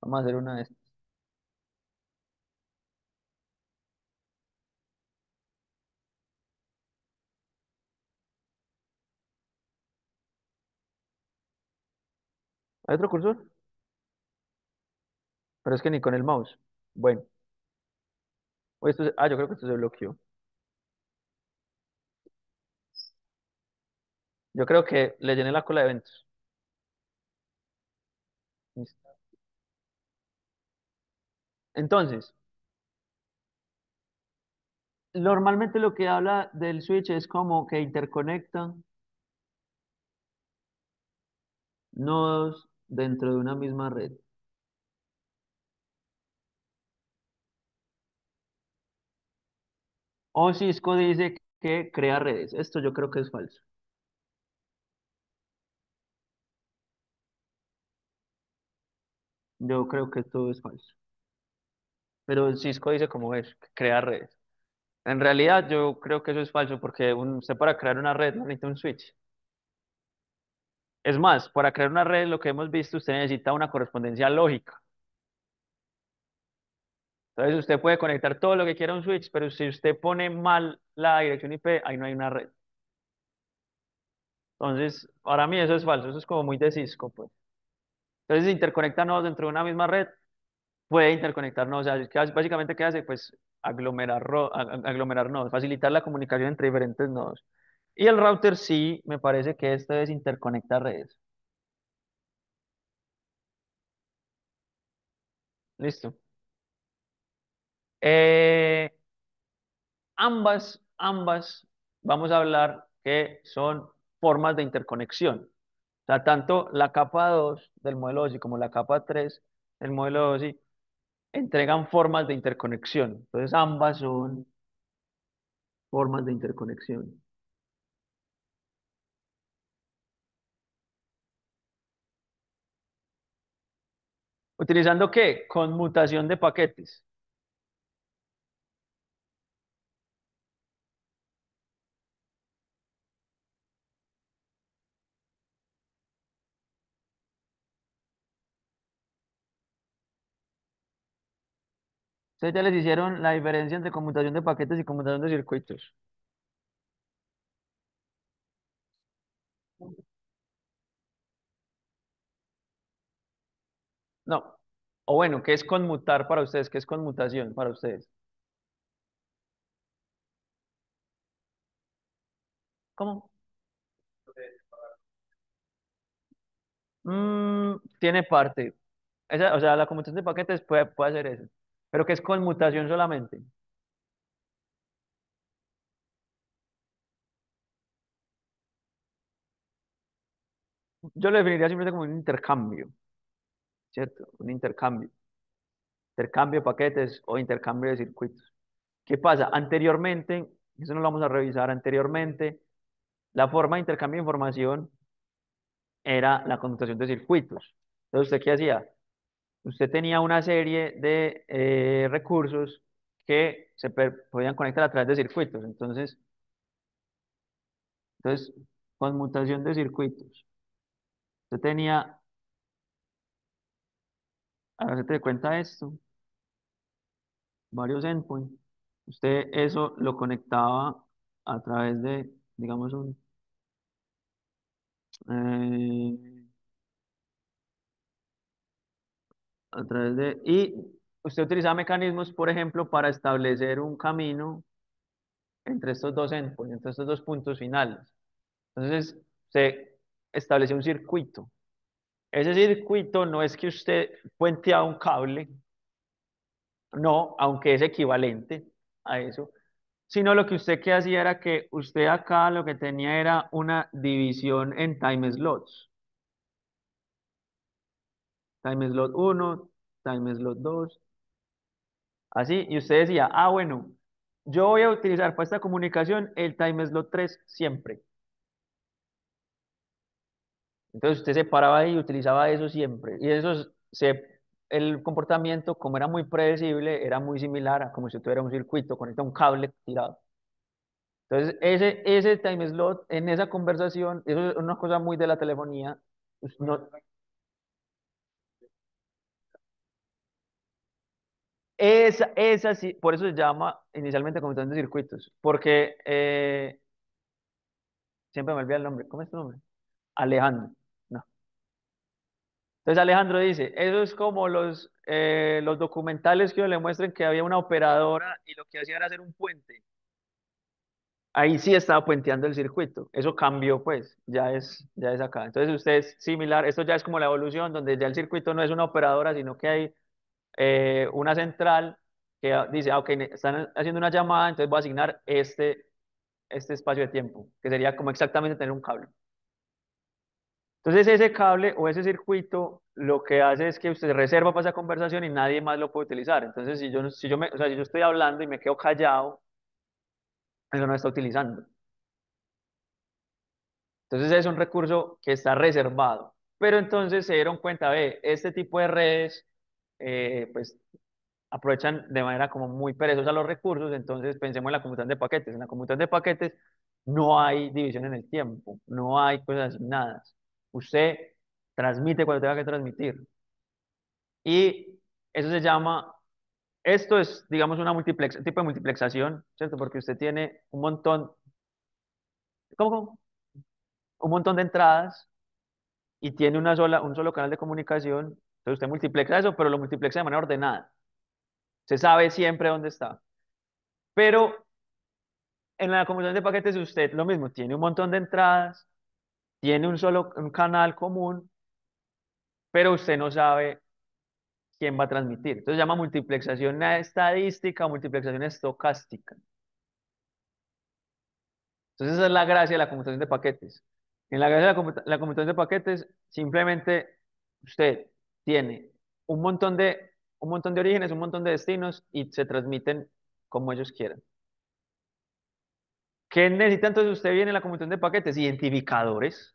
Vamos a hacer una de estas. ¿Hay otro cursor? Pero es que ni con el mouse. Bueno, yo creo que esto se bloqueó. Yo creo que le llené la cola de eventos. Listo. Entonces, normalmente lo que habla del switch es como que interconecta nodos dentro de una misma red. O Cisco dice que crea redes. Esto yo creo que es falso. Yo creo que esto es falso. Pero Cisco dice como es, que crea redes. En realidad yo creo que eso es falso porque usted para crear una red no necesita un switch. Es más, para crear una red, lo que hemos visto, usted necesita una correspondencia lógica. Entonces usted puede conectar todo lo que quiera a un switch, pero si usted pone mal la dirección IP, ahí no hay una red. Entonces, para mí eso es falso, eso es como muy de Cisco, pues. Entonces, si interconecta nodos dentro de una misma red, puede interconectar nodos. O sea, básicamente, ¿qué hace? Pues aglomerar, aglomerar nodos, facilitar la comunicación entre diferentes nodos. Y el router sí, me parece que esto es interconectar redes. Listo. Eh, ambas, vamos a hablar que son formas de interconexión. O sea, tanto la capa 2 del modelo OSI como la capa 3 del modelo OSI entregan formas de interconexión. Entonces, ambas son formas de interconexión. ¿Utilizando qué? Conmutación de paquetes. Ustedes ya les hicieron la diferencia entre conmutación de paquetes y conmutación de circuitos. No. O bueno, ¿qué es conmutar para ustedes? ¿Qué es conmutación para ustedes? ¿Cómo? Tiene parte. O sea, la conmutación de paquetes puede hacer eso. Pero ¿qué es conmutación solamente? Yo lo definiría simplemente como un intercambio, ¿cierto? Un intercambio. Intercambio de paquetes o intercambio de circuitos. ¿Qué pasa? Anteriormente, eso no lo vamos a revisar, anteriormente, la forma de intercambio de información era la conmutación de circuitos. Entonces, ¿usted qué hacía? Usted tenía una serie de recursos que podían conectar a través de circuitos. Entonces, conmutación de circuitos. Usted tenía, ahora se te cuenta esto, varios endpoints. Usted eso lo conectaba a través de, digamos, eh, y usted utilizaba mecanismos, por ejemplo, para establecer un camino entre estos dos endpoints, entre estos dos puntos finales. Entonces, se estableció un circuito. Ese circuito no es que usted puenteaba un cable, no, aunque es equivalente a eso, sino lo que usted que hacía era que usted acá lo que tenía era una división en time slots. Time slot uno, time slot 2, así, y usted decía, ah, bueno, yo voy a utilizar para esta comunicación el time slot 3 siempre. Entonces usted se paraba ahí y utilizaba eso siempre. Y el comportamiento, como era muy predecible, era muy similar a como si tuviera un circuito, conecta un cable tirado. Entonces, ese time slot en esa conversación, eso es una cosa muy de la telefonía. No, esa sí, por eso se llama inicialmente conmutación de circuitos, porque siempre me olvida el nombre. ¿Cómo es tu nombre? Alejandro. No. Entonces Alejandro dice, eso es como los documentales que le muestran que había una operadora y lo que hacía era hacer un puente. Ahí sí estaba puenteando el circuito. Eso cambió, pues, ya es acá. Entonces usted es similar, esto ya es como la evolución, donde ya el circuito no es una operadora, sino que hay una central que dice, ah, ok, están haciendo una llamada, entonces voy a asignar este espacio de tiempo, que sería como exactamente tener un cable. Entonces ese cable o ese circuito lo que hace es que usted reserva para esa conversación y nadie más lo puede utilizar. Entonces si yo, no- si yo, me, o sea, si yo estoy hablando y me quedo callado, eso no está utilizando. Entonces es un recurso que está reservado. Pero entonces se dieron cuenta, ve, este tipo de redes, pues aprovechan de manera como muy perezosa los recursos, entonces pensemos en la conmutación de paquetes. En la conmutación de paquetes no hay división en el tiempo, no hay cosas asignadas. Usted transmite cuando tenga que transmitir. Y eso se llama, esto es, digamos, un tipo de multiplexación, ¿cierto? Porque usted tiene un montón, ¿cómo? Un montón de entradas y tiene un solo canal de comunicación. Entonces usted multiplexa eso, pero lo multiplexa de manera ordenada. Se sabe siempre dónde está. Pero en la comunicación de paquetes usted lo mismo, tiene un montón de entradas, tiene un canal común, pero usted no sabe quién va a transmitir. Entonces se llama multiplexación estadística o multiplexación estocástica. Entonces esa es la gracia de la conmutación de paquetes. En la gracia de la conmutación de paquetes, simplemente usted tiene un montón de orígenes, un montón de destinos y se transmiten como ellos quieran. ¿Qué necesita entonces usted viene en la conmutación de paquetes? Identificadores,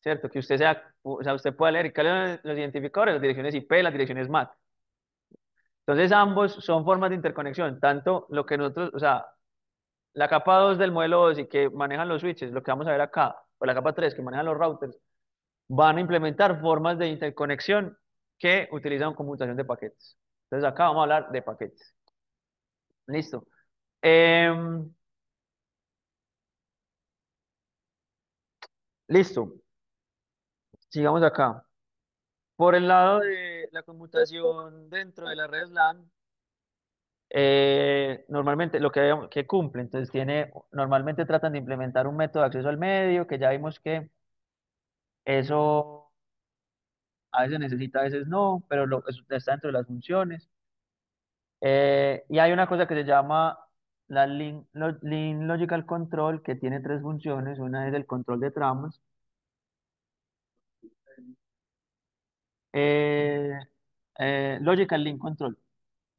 ¿cierto? Que usted sea, o sea, usted pueda leer, ¿cuáles son los identificadores? Las direcciones IP, las direcciones MAC. Entonces ambos son formas de interconexión, tanto lo que nosotros, o sea, la capa 2 del modelo 2 y que manejan los switches, lo que vamos a ver acá, o la capa 3 que manejan los routers, van a implementar formas de interconexión que utilizan conmutación de paquetes. Entonces acá vamos a hablar de paquetes. Listo. Em, listo. Sigamos acá. Por el lado de la conmutación dentro de las redes LAN, normalmente lo que cumple, entonces normalmente tratan de implementar un método de acceso al medio, que ya vimos que eso a veces necesita, a veces no, pero eso está dentro de las funciones. Y hay una cosa que se llama Link Logical Control, que tiene tres funciones. Una es el control de tramas. eh, Logical Link Control,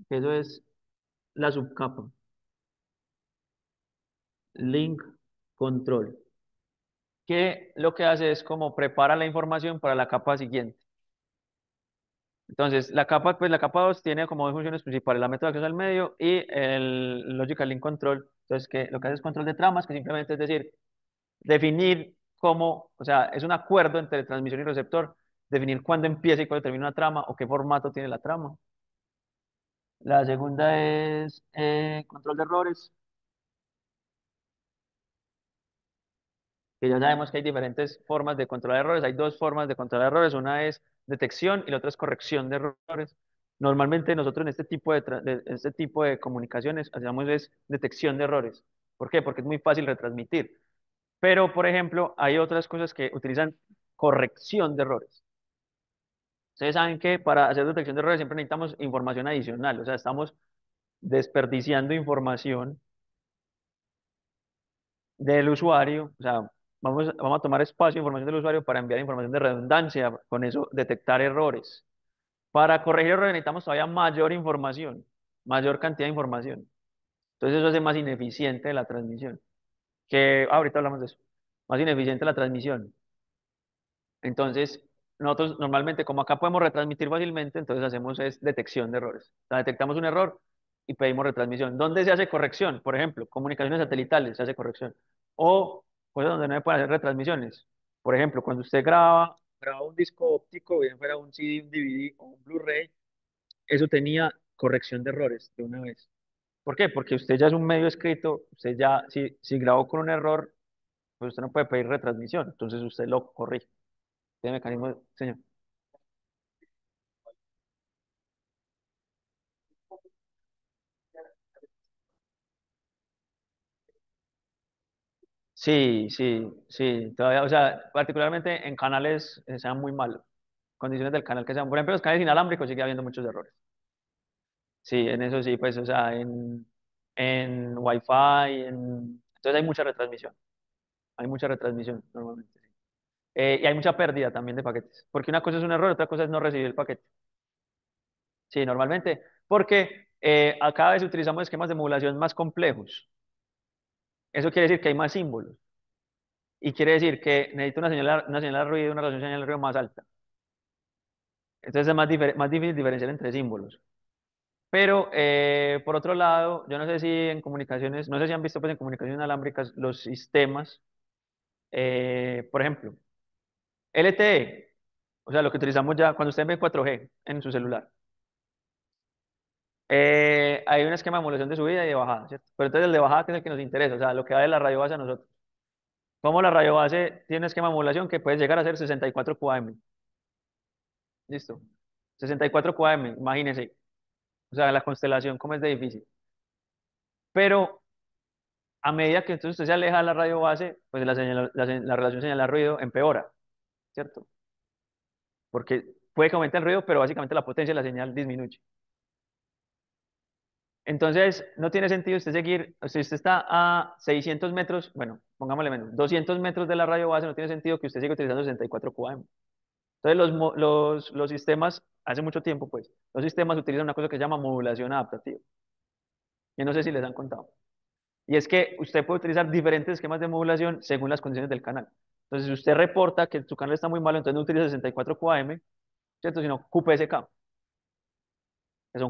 que eso es la subcapa. Link Control, que lo que hace es como prepara la información para la capa siguiente. Entonces, la capa 2 tiene como dos funciones principales, la método de acceso al medio y el Logical Link Control. Entonces, que lo que hace es control de tramas, que simplemente es decir, definir cómo, o sea, es un acuerdo entre transmisión y receptor, definir cuándo empieza y cuándo termina una trama o qué formato tiene la trama. La segunda es control de errores, que ya sabemos que hay diferentes formas de controlar errores. Hay dos formas de controlar errores. Una es detección y la otra es corrección de errores. Normalmente nosotros en este tipo de comunicaciones hacemos es detección de errores. ¿Por qué? Porque es muy fácil retransmitir. Pero, por ejemplo, hay otras cosas que utilizan corrección de errores. Ustedes saben que para hacer detección de errores siempre necesitamos información adicional. O sea, estamos desperdiciando información del usuario. O sea, vamos a tomar espacio de información del usuario para enviar información de redundancia, con eso detectar errores. Para corregir errores necesitamos todavía mayor información, mayor cantidad de información. Entonces eso hace más ineficiente la transmisión. Ahorita hablamos de eso. Más ineficiente la transmisión. Entonces, nosotros normalmente, como acá podemos retransmitir fácilmente, entonces hacemos es detección de errores. O sea, detectamos un error y pedimos retransmisión. ¿Dónde se hace corrección? Por ejemplo, comunicaciones satelitales se hace corrección. O cosas donde no se pueden hacer retransmisiones. Por ejemplo, cuando usted graba un disco óptico, bien fuera un CD, un DVD o un Blu-ray, eso tenía corrección de errores de una vez. ¿Por qué? Porque usted ya es un medio escrito, usted ya, si grabó con un error, pues usted no puede pedir retransmisión, entonces usted lo corrige. Tiene mecanismo, señor. Sí, sí, sí, todavía, o sea, particularmente en canales sean muy malos, condiciones del canal que sean, por ejemplo, los canales inalámbricos sigue habiendo muchos errores. Sí, en eso sí, pues, o sea, en Wi-Fi, entonces hay mucha retransmisión normalmente. Sí. Y hay mucha pérdida también de paquetes, porque una cosa es un error, otra cosa es no recibir el paquete. Sí, normalmente, porque a cada vez utilizamos esquemas de modulación más complejos. Eso quiere decir que hay más símbolos y quiere decir que necesito una señal de ruido, una resolución de señal de ruido más alta. Entonces es más difícil diferenciar entre símbolos. Pero por otro lado, yo no sé si en comunicaciones, no sé si han visto pues en comunicaciones inalámbricas los sistemas, por ejemplo, LTE, o sea, lo que utilizamos ya cuando usted ve 4G en su celular. Hay un esquema de modulación de subida y de bajada, ¿cierto? Pero entonces el de bajada que es el que nos interesa, o sea, lo que va de la radio base a nosotros. Como la radio base tiene un esquema de modulación que puede llegar a ser 64 QAM. Listo. 64 QAM, imagínense. O sea, la constelación, cómo es de difícil. Pero a medida que entonces usted se aleja de la radio base, pues la relación señal-ruido empeora, ¿cierto? Porque puede que aumente el ruido, pero básicamente la potencia de la señal disminuye. Entonces, no tiene sentido usted seguir, si usted está a 600 metros, bueno, pongámosle menos, 200 metros de la radio base, no tiene sentido que usted siga utilizando 64 QAM. Entonces, los sistemas, hace mucho tiempo, pues, los sistemas utilizan una cosa que se llama modulación adaptativa. Yo no sé si les han contado. Y es que usted puede utilizar diferentes esquemas de modulación según las condiciones del canal. Entonces, si usted reporta que su canal está muy malo, entonces no utiliza 64 QAM, ¿cierto? Sino QPSK, que son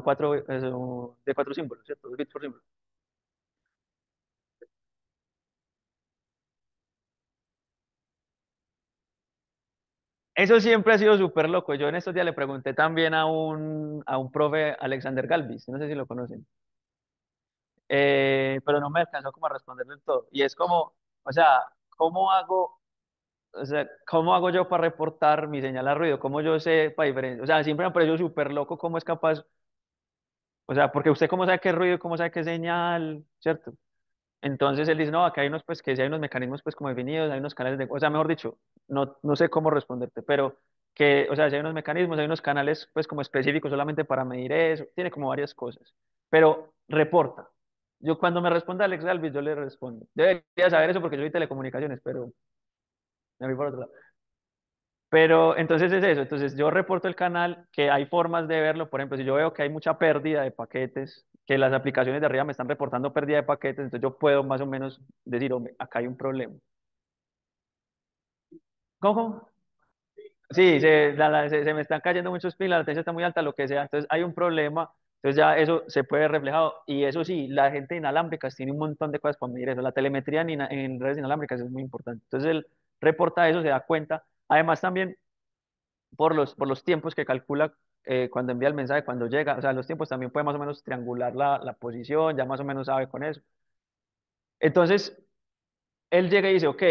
de cuatro símbolos, ¿cierto? 2 bits por símbolo. Eso siempre ha sido súper loco. Yo en estos días le pregunté también a un profe, Alexander Galvis, no sé si lo conocen. Pero no me alcanzó como a responder del todo. Y es como, o sea, ¿cómo hago, o sea, cómo hago yo para reportar mi señal a ruido? ¿Cómo yo sé para diferenciar? O sea, siempre me ha parecido súper loco cómo es capaz, o sea, porque usted cómo sabe qué ruido, cómo sabe qué señal, ¿cierto? Entonces él dice, no, acá hay unos, pues, que sí hay unos mecanismos, pues, como definidos, hay unos canales de, o sea, mejor dicho, no sé cómo responderte, pero que, o sea, si hay unos mecanismos, hay unos canales, pues, como específicos solamente para medir eso, tiene como varias cosas, pero reporta. Yo cuando me responda Alex Galvis, yo le respondo. Debería saber eso porque yo soy telecomunicaciones, pero me voy por otro lado. Pero entonces es eso, entonces yo reporto el canal, que hay formas de verlo, por ejemplo, si yo veo que hay mucha pérdida de paquetes, que las aplicaciones de arriba me están reportando pérdida de paquetes, entonces yo puedo más o menos decir, hombre, acá hay un problema. ¿Cómo? Sí, se me están cayendo muchos pilas, la latencia está muy alta, lo que sea, entonces hay un problema, entonces ya eso se puede ver reflejado, y eso sí, la gente inalámbricas tiene un montón de cosas para medir eso, la telemetría en redes inalámbricas es muy importante, entonces él reporta eso, se da cuenta, además también por los tiempos que calcula cuando envía el mensaje, cuando llega. O sea, los tiempos también puede más o menos triangular la posición, ya más o menos sabe con eso. Entonces, él llega y dice, ok,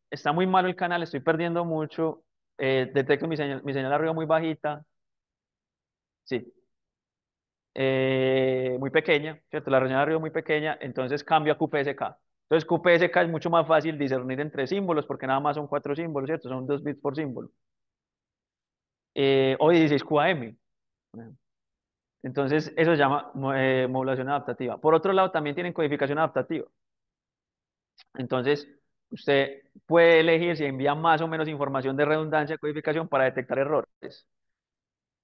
está muy malo el canal, estoy perdiendo mucho, detecto mi señal arriba muy bajita, sí, muy pequeña, ¿cierto? La señal arriba muy pequeña, entonces cambio a QPSK. Entonces, QPSK es mucho más fácil discernir entre símbolos, porque nada más son 4 símbolos, ¿cierto? Son 2 bits por símbolo. O 16 QAM. Entonces, eso se llama modulación adaptativa. Por otro lado, también tienen codificación adaptativa. Entonces, usted puede elegir si envía más o menos información de redundancia de codificación para detectar errores.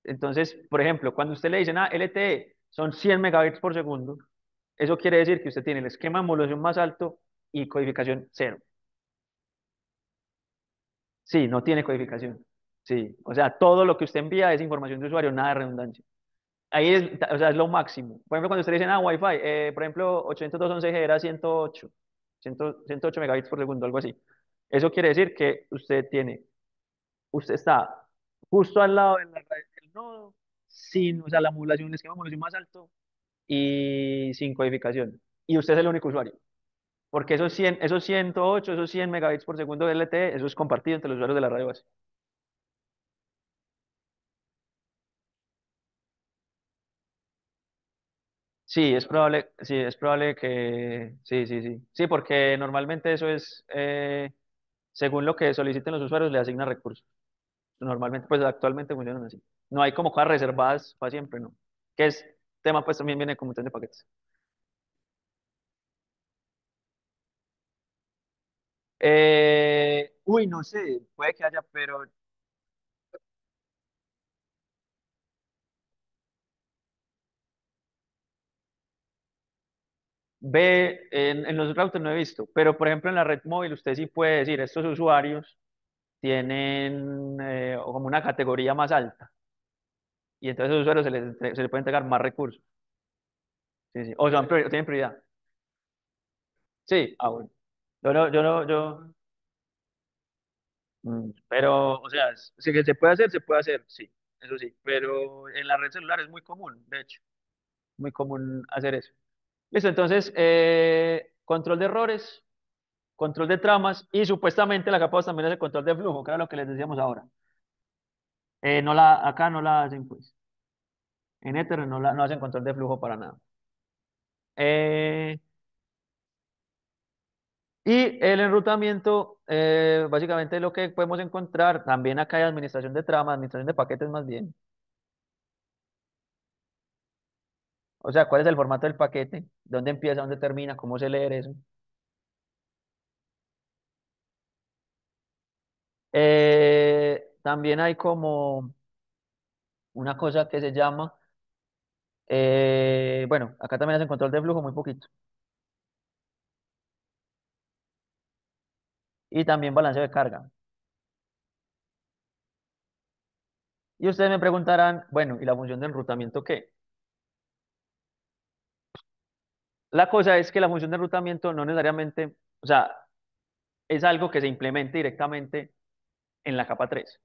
Entonces, por ejemplo, cuando usted le dicen, LTE son 100 megabits por segundo, eso quiere decir que usted tiene el esquema de modulación más alto y codificación cero. Sí, no tiene codificación. Sí, o sea, todo lo que usted envía es información de usuario, nada de redundancia. Ahí es, o sea, es lo máximo. Por ejemplo, cuando ustedes dicen, Wi-Fi, por ejemplo, 802.11g era 108, 108 megabits por segundo, algo así. Eso quiere decir que usted está justo al lado del nodo, sin, o sea, la modulación, el esquema de modulación más alto y sin codificación. Y usted es el único usuario. Porque esos 108, esos 100 megabits por segundo de LTE, eso es compartido entre los usuarios de la radio base. Sí, es probable que, sí, sí, sí. Sí, porque normalmente eso es, según lo que soliciten los usuarios, le asigna recursos. Normalmente, pues actualmente funcionan así. No hay como cosas reservadas para siempre, ¿no? Que es tema, pues también viene como un montón de paquetes. Uy, no sé, puede que haya, pero ve, en los routers no he visto, pero por ejemplo en la red móvil usted sí puede decir, estos usuarios tienen como una categoría más alta y entonces a esos usuarios se les puede entregar más recursos. Sí, sí. O sea, tienen prioridad. Sí, ah, bueno. Pero, o sea, sí que se puede hacer, sí, eso sí, pero en la red celular es muy común, de hecho, muy común hacer eso. Listo, entonces, control de errores, control de tramas y supuestamente la capa 2 también hace control de flujo, que era lo que les decíamos ahora. Acá no la hacen, pues. En Ether no hacen control de flujo para nada. Eh, y el enrutamiento, básicamente lo que podemos encontrar, también acá hay administración de tramas, administración de paquetes más bien. O sea, ¿cuál es el formato del paquete? ¿Dónde empieza? ¿Dónde termina? ¿Cómo se lee eso? También hay como una cosa que se llama, bueno, acá también hacen control de flujo muy poquito. Y también balanceo de carga. Y ustedes me preguntarán, bueno, ¿y la función de enrutamiento qué? La cosa es que la función de enrutamiento no necesariamente, o sea, es algo que se implemente directamente en la capa 3.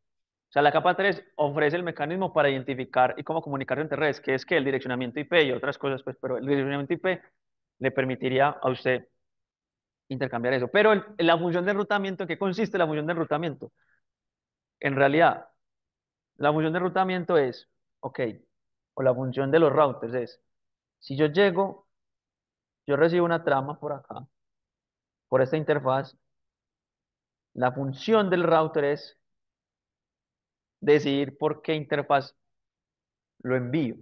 O sea, la capa 3 ofrece el mecanismo para identificar y cómo comunicarse entre redes, que es que el direccionamiento IP y otras cosas, pues, pero el direccionamiento IP le permitiría a usted intercambiar eso. Pero la función de enrutamiento, ¿en qué consiste la función de enrutamiento? En realidad, la función de enrutamiento es, ok, o la función de los routers es, si yo llego, yo recibo una trama por acá, por esta interfaz, la función del router es decidir por qué interfaz lo envío.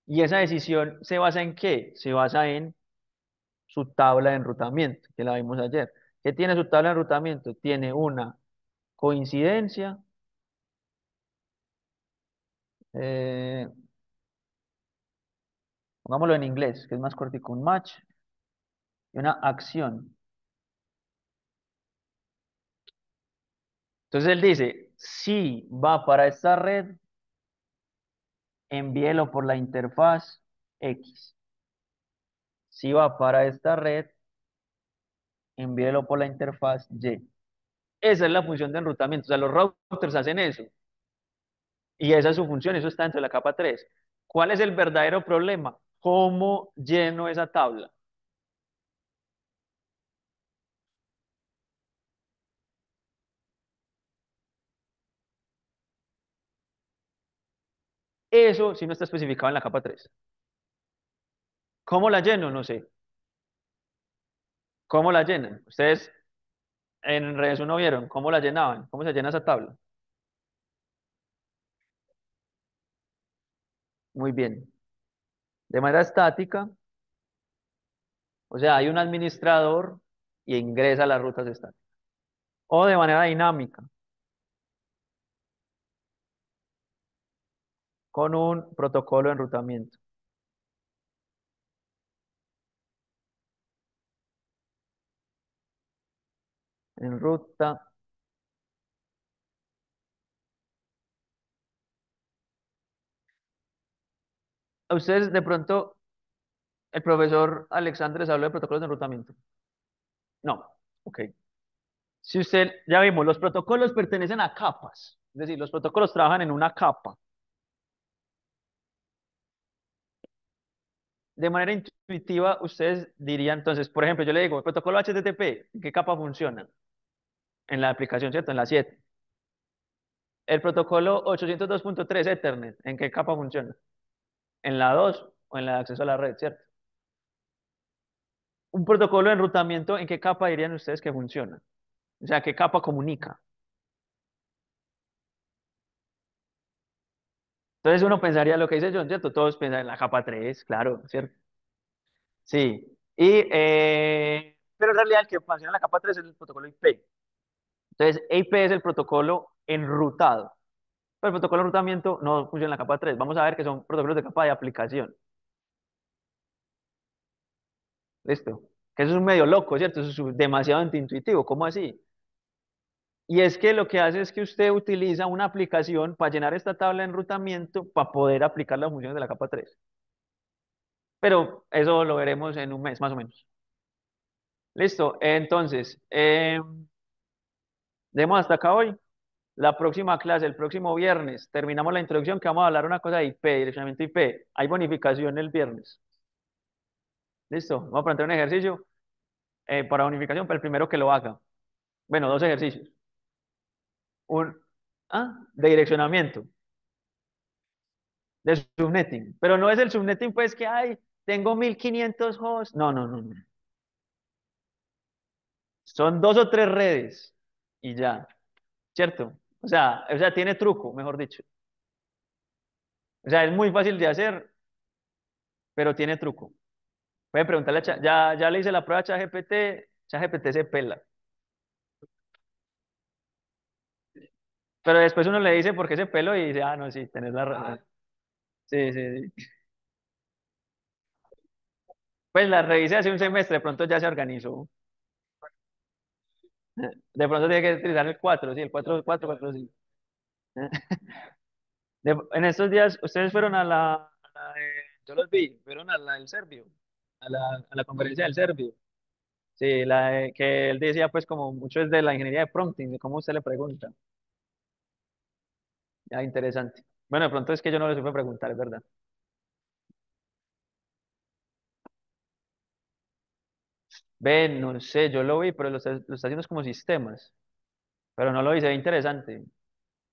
Y esa decisión se basa en qué? Se basa en su tabla de enrutamiento, que la vimos ayer. ¿Qué tiene su tabla de enrutamiento? Tiene una coincidencia, eh, pongámoslo en inglés, que es más cortico, un match y una acción. Entonces él dice, si va para esta red, envíelo por la interfaz X. Si va para esta red, envíelo por la interfaz Y. Esa es la función de enrutamiento. O sea, los routers hacen eso. Y esa es su función, eso está dentro de la capa 3. ¿Cuál es el verdadero problema? ¿Cómo lleno esa tabla? Eso sí no está especificado en la capa 3. ¿Cómo la lleno? No sé. ¿Cómo la llenan? Ustedes en redes uno vieron cómo la llenaban, cómo se llena esa tabla. Muy bien. De manera estática, o sea, hay un administrador y ingresa las rutas estáticas. O de manera dinámica, con un protocolo de enrutamiento. En ruta. ¿A ustedes de pronto el profesor Alexandre les habló de protocolos de enrutamiento? No. Ok. Si usted, ya vimos, los protocolos pertenecen a capas. Es decir, los protocolos trabajan en una capa. De manera intuitiva, ustedes dirían, entonces, por ejemplo, yo le digo, el protocolo HTTP, ¿en qué capa funciona? En la aplicación, ¿cierto? En la 7. El protocolo 802.3 Ethernet, ¿en qué capa funciona? En la 2 o en la de acceso a la red, ¿cierto? Un protocolo de enrutamiento, ¿en qué capa dirían ustedes que funciona? O sea, ¿qué capa comunica? Entonces uno pensaría lo que dice John, ¿cierto? Todos piensan en la capa 3, claro, ¿cierto? Sí. Pero en realidad el que funciona en la capa 3 es el protocolo IP. Entonces, EIP es el protocolo enrutado. Pero el protocolo de enrutamiento no funciona en la capa 3. Vamos a ver que son protocolos de capa de aplicación. ¿Listo? Que eso es un medio loco, ¿cierto? Eso es demasiado antiintuitivo. ¿Cómo así? Y es que lo que hace es que usted utiliza una aplicación para llenar esta tabla de enrutamiento para poder aplicar las funciones de la capa 3. Pero eso lo veremos en un mes, más o menos. Listo. Entonces, demos hasta acá hoy. La próxima clase, el próximo viernes, terminamos la introducción que vamos a hablar una cosa de IP, direccionamiento IP. Hay bonificación el viernes. Listo. Vamos a plantear un ejercicio para bonificación para el primero que lo haga. Bueno, dos ejercicios. Un, de direccionamiento, de subnetting. Pero no es el subnetting, pues que hay, tengo 1500 hosts. No, no, no, no. Son dos o tres redes y ya, ¿cierto? O sea, tiene truco, mejor dicho. O sea, es muy fácil de hacer, pero tiene truco. Puede preguntarle ya le hice la prueba a ChatGPT, ChatGPT se pela. Pero después uno le dice por qué se peló y dice, ah, no, sí, tenés la razón. Sí, sí, sí. Pues la revisé hace un semestre, de pronto ya se organizó. De pronto tiene que utilizar el 4 sí, el 4 4 4 sí. En estos días, ustedes fueron yo los vi, fueron a la del Servio, a la conferencia del Servio. Sí, que él decía, pues, como mucho es de la ingeniería de prompting, de cómo usted le pregunta. Ya, interesante. Bueno, de pronto es que yo no le supe preguntar, es verdad. Ven, no sé, yo lo vi, pero lo está haciendo es como sistemas. Pero no lo vi, se ve interesante.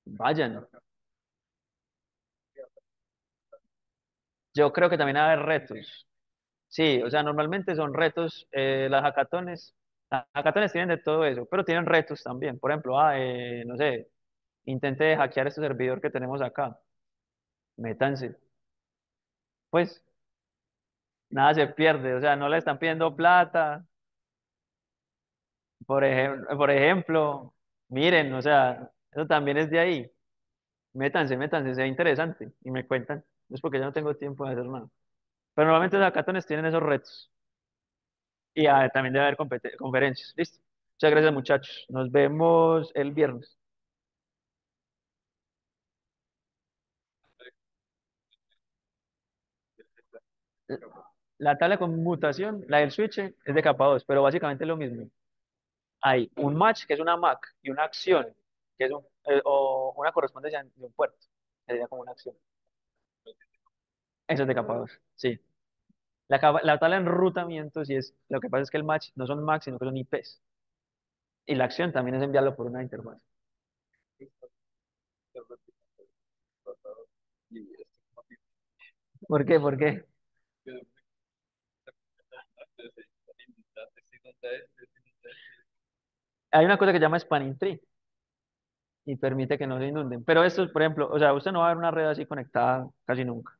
Vayan. Yo creo que también va a haber retos. Sí, o sea, normalmente son retos, las hackatones tienen de todo eso, pero tienen retos también. Por ejemplo, no sé, intente hackear este servidor que tenemos acá. Métanse. Pues nada se pierde, o sea, no le están pidiendo plata. Por ejemplo, miren, o sea, eso también es de ahí. Métanse, métanse, se ve interesante y me cuentan. Es porque yo no tengo tiempo de hacer nada. Pero normalmente los hackatones tienen esos retos y también debe haber conferencias. Listo. Muchas gracias, muchachos. Nos vemos el viernes. La tabla de conmutación, la del switch, es de capa 2, pero básicamente es lo mismo. Hay un match, que es una MAC, y una acción, que es o una correspondencia de un puerto, que sería como una acción. Eso es de capa 2, sí. La tabla de enrutamiento, sí es, lo que pasa es que el match no son MAC, sino que son IPs. Y la acción también es enviarlo por una interfaz. ¿Por qué? ¿Por qué? Hay una cosa que se llama spanning tree y permite que no se inunden. Pero esto, por ejemplo, o sea, usted no va a ver una red así conectada casi nunca.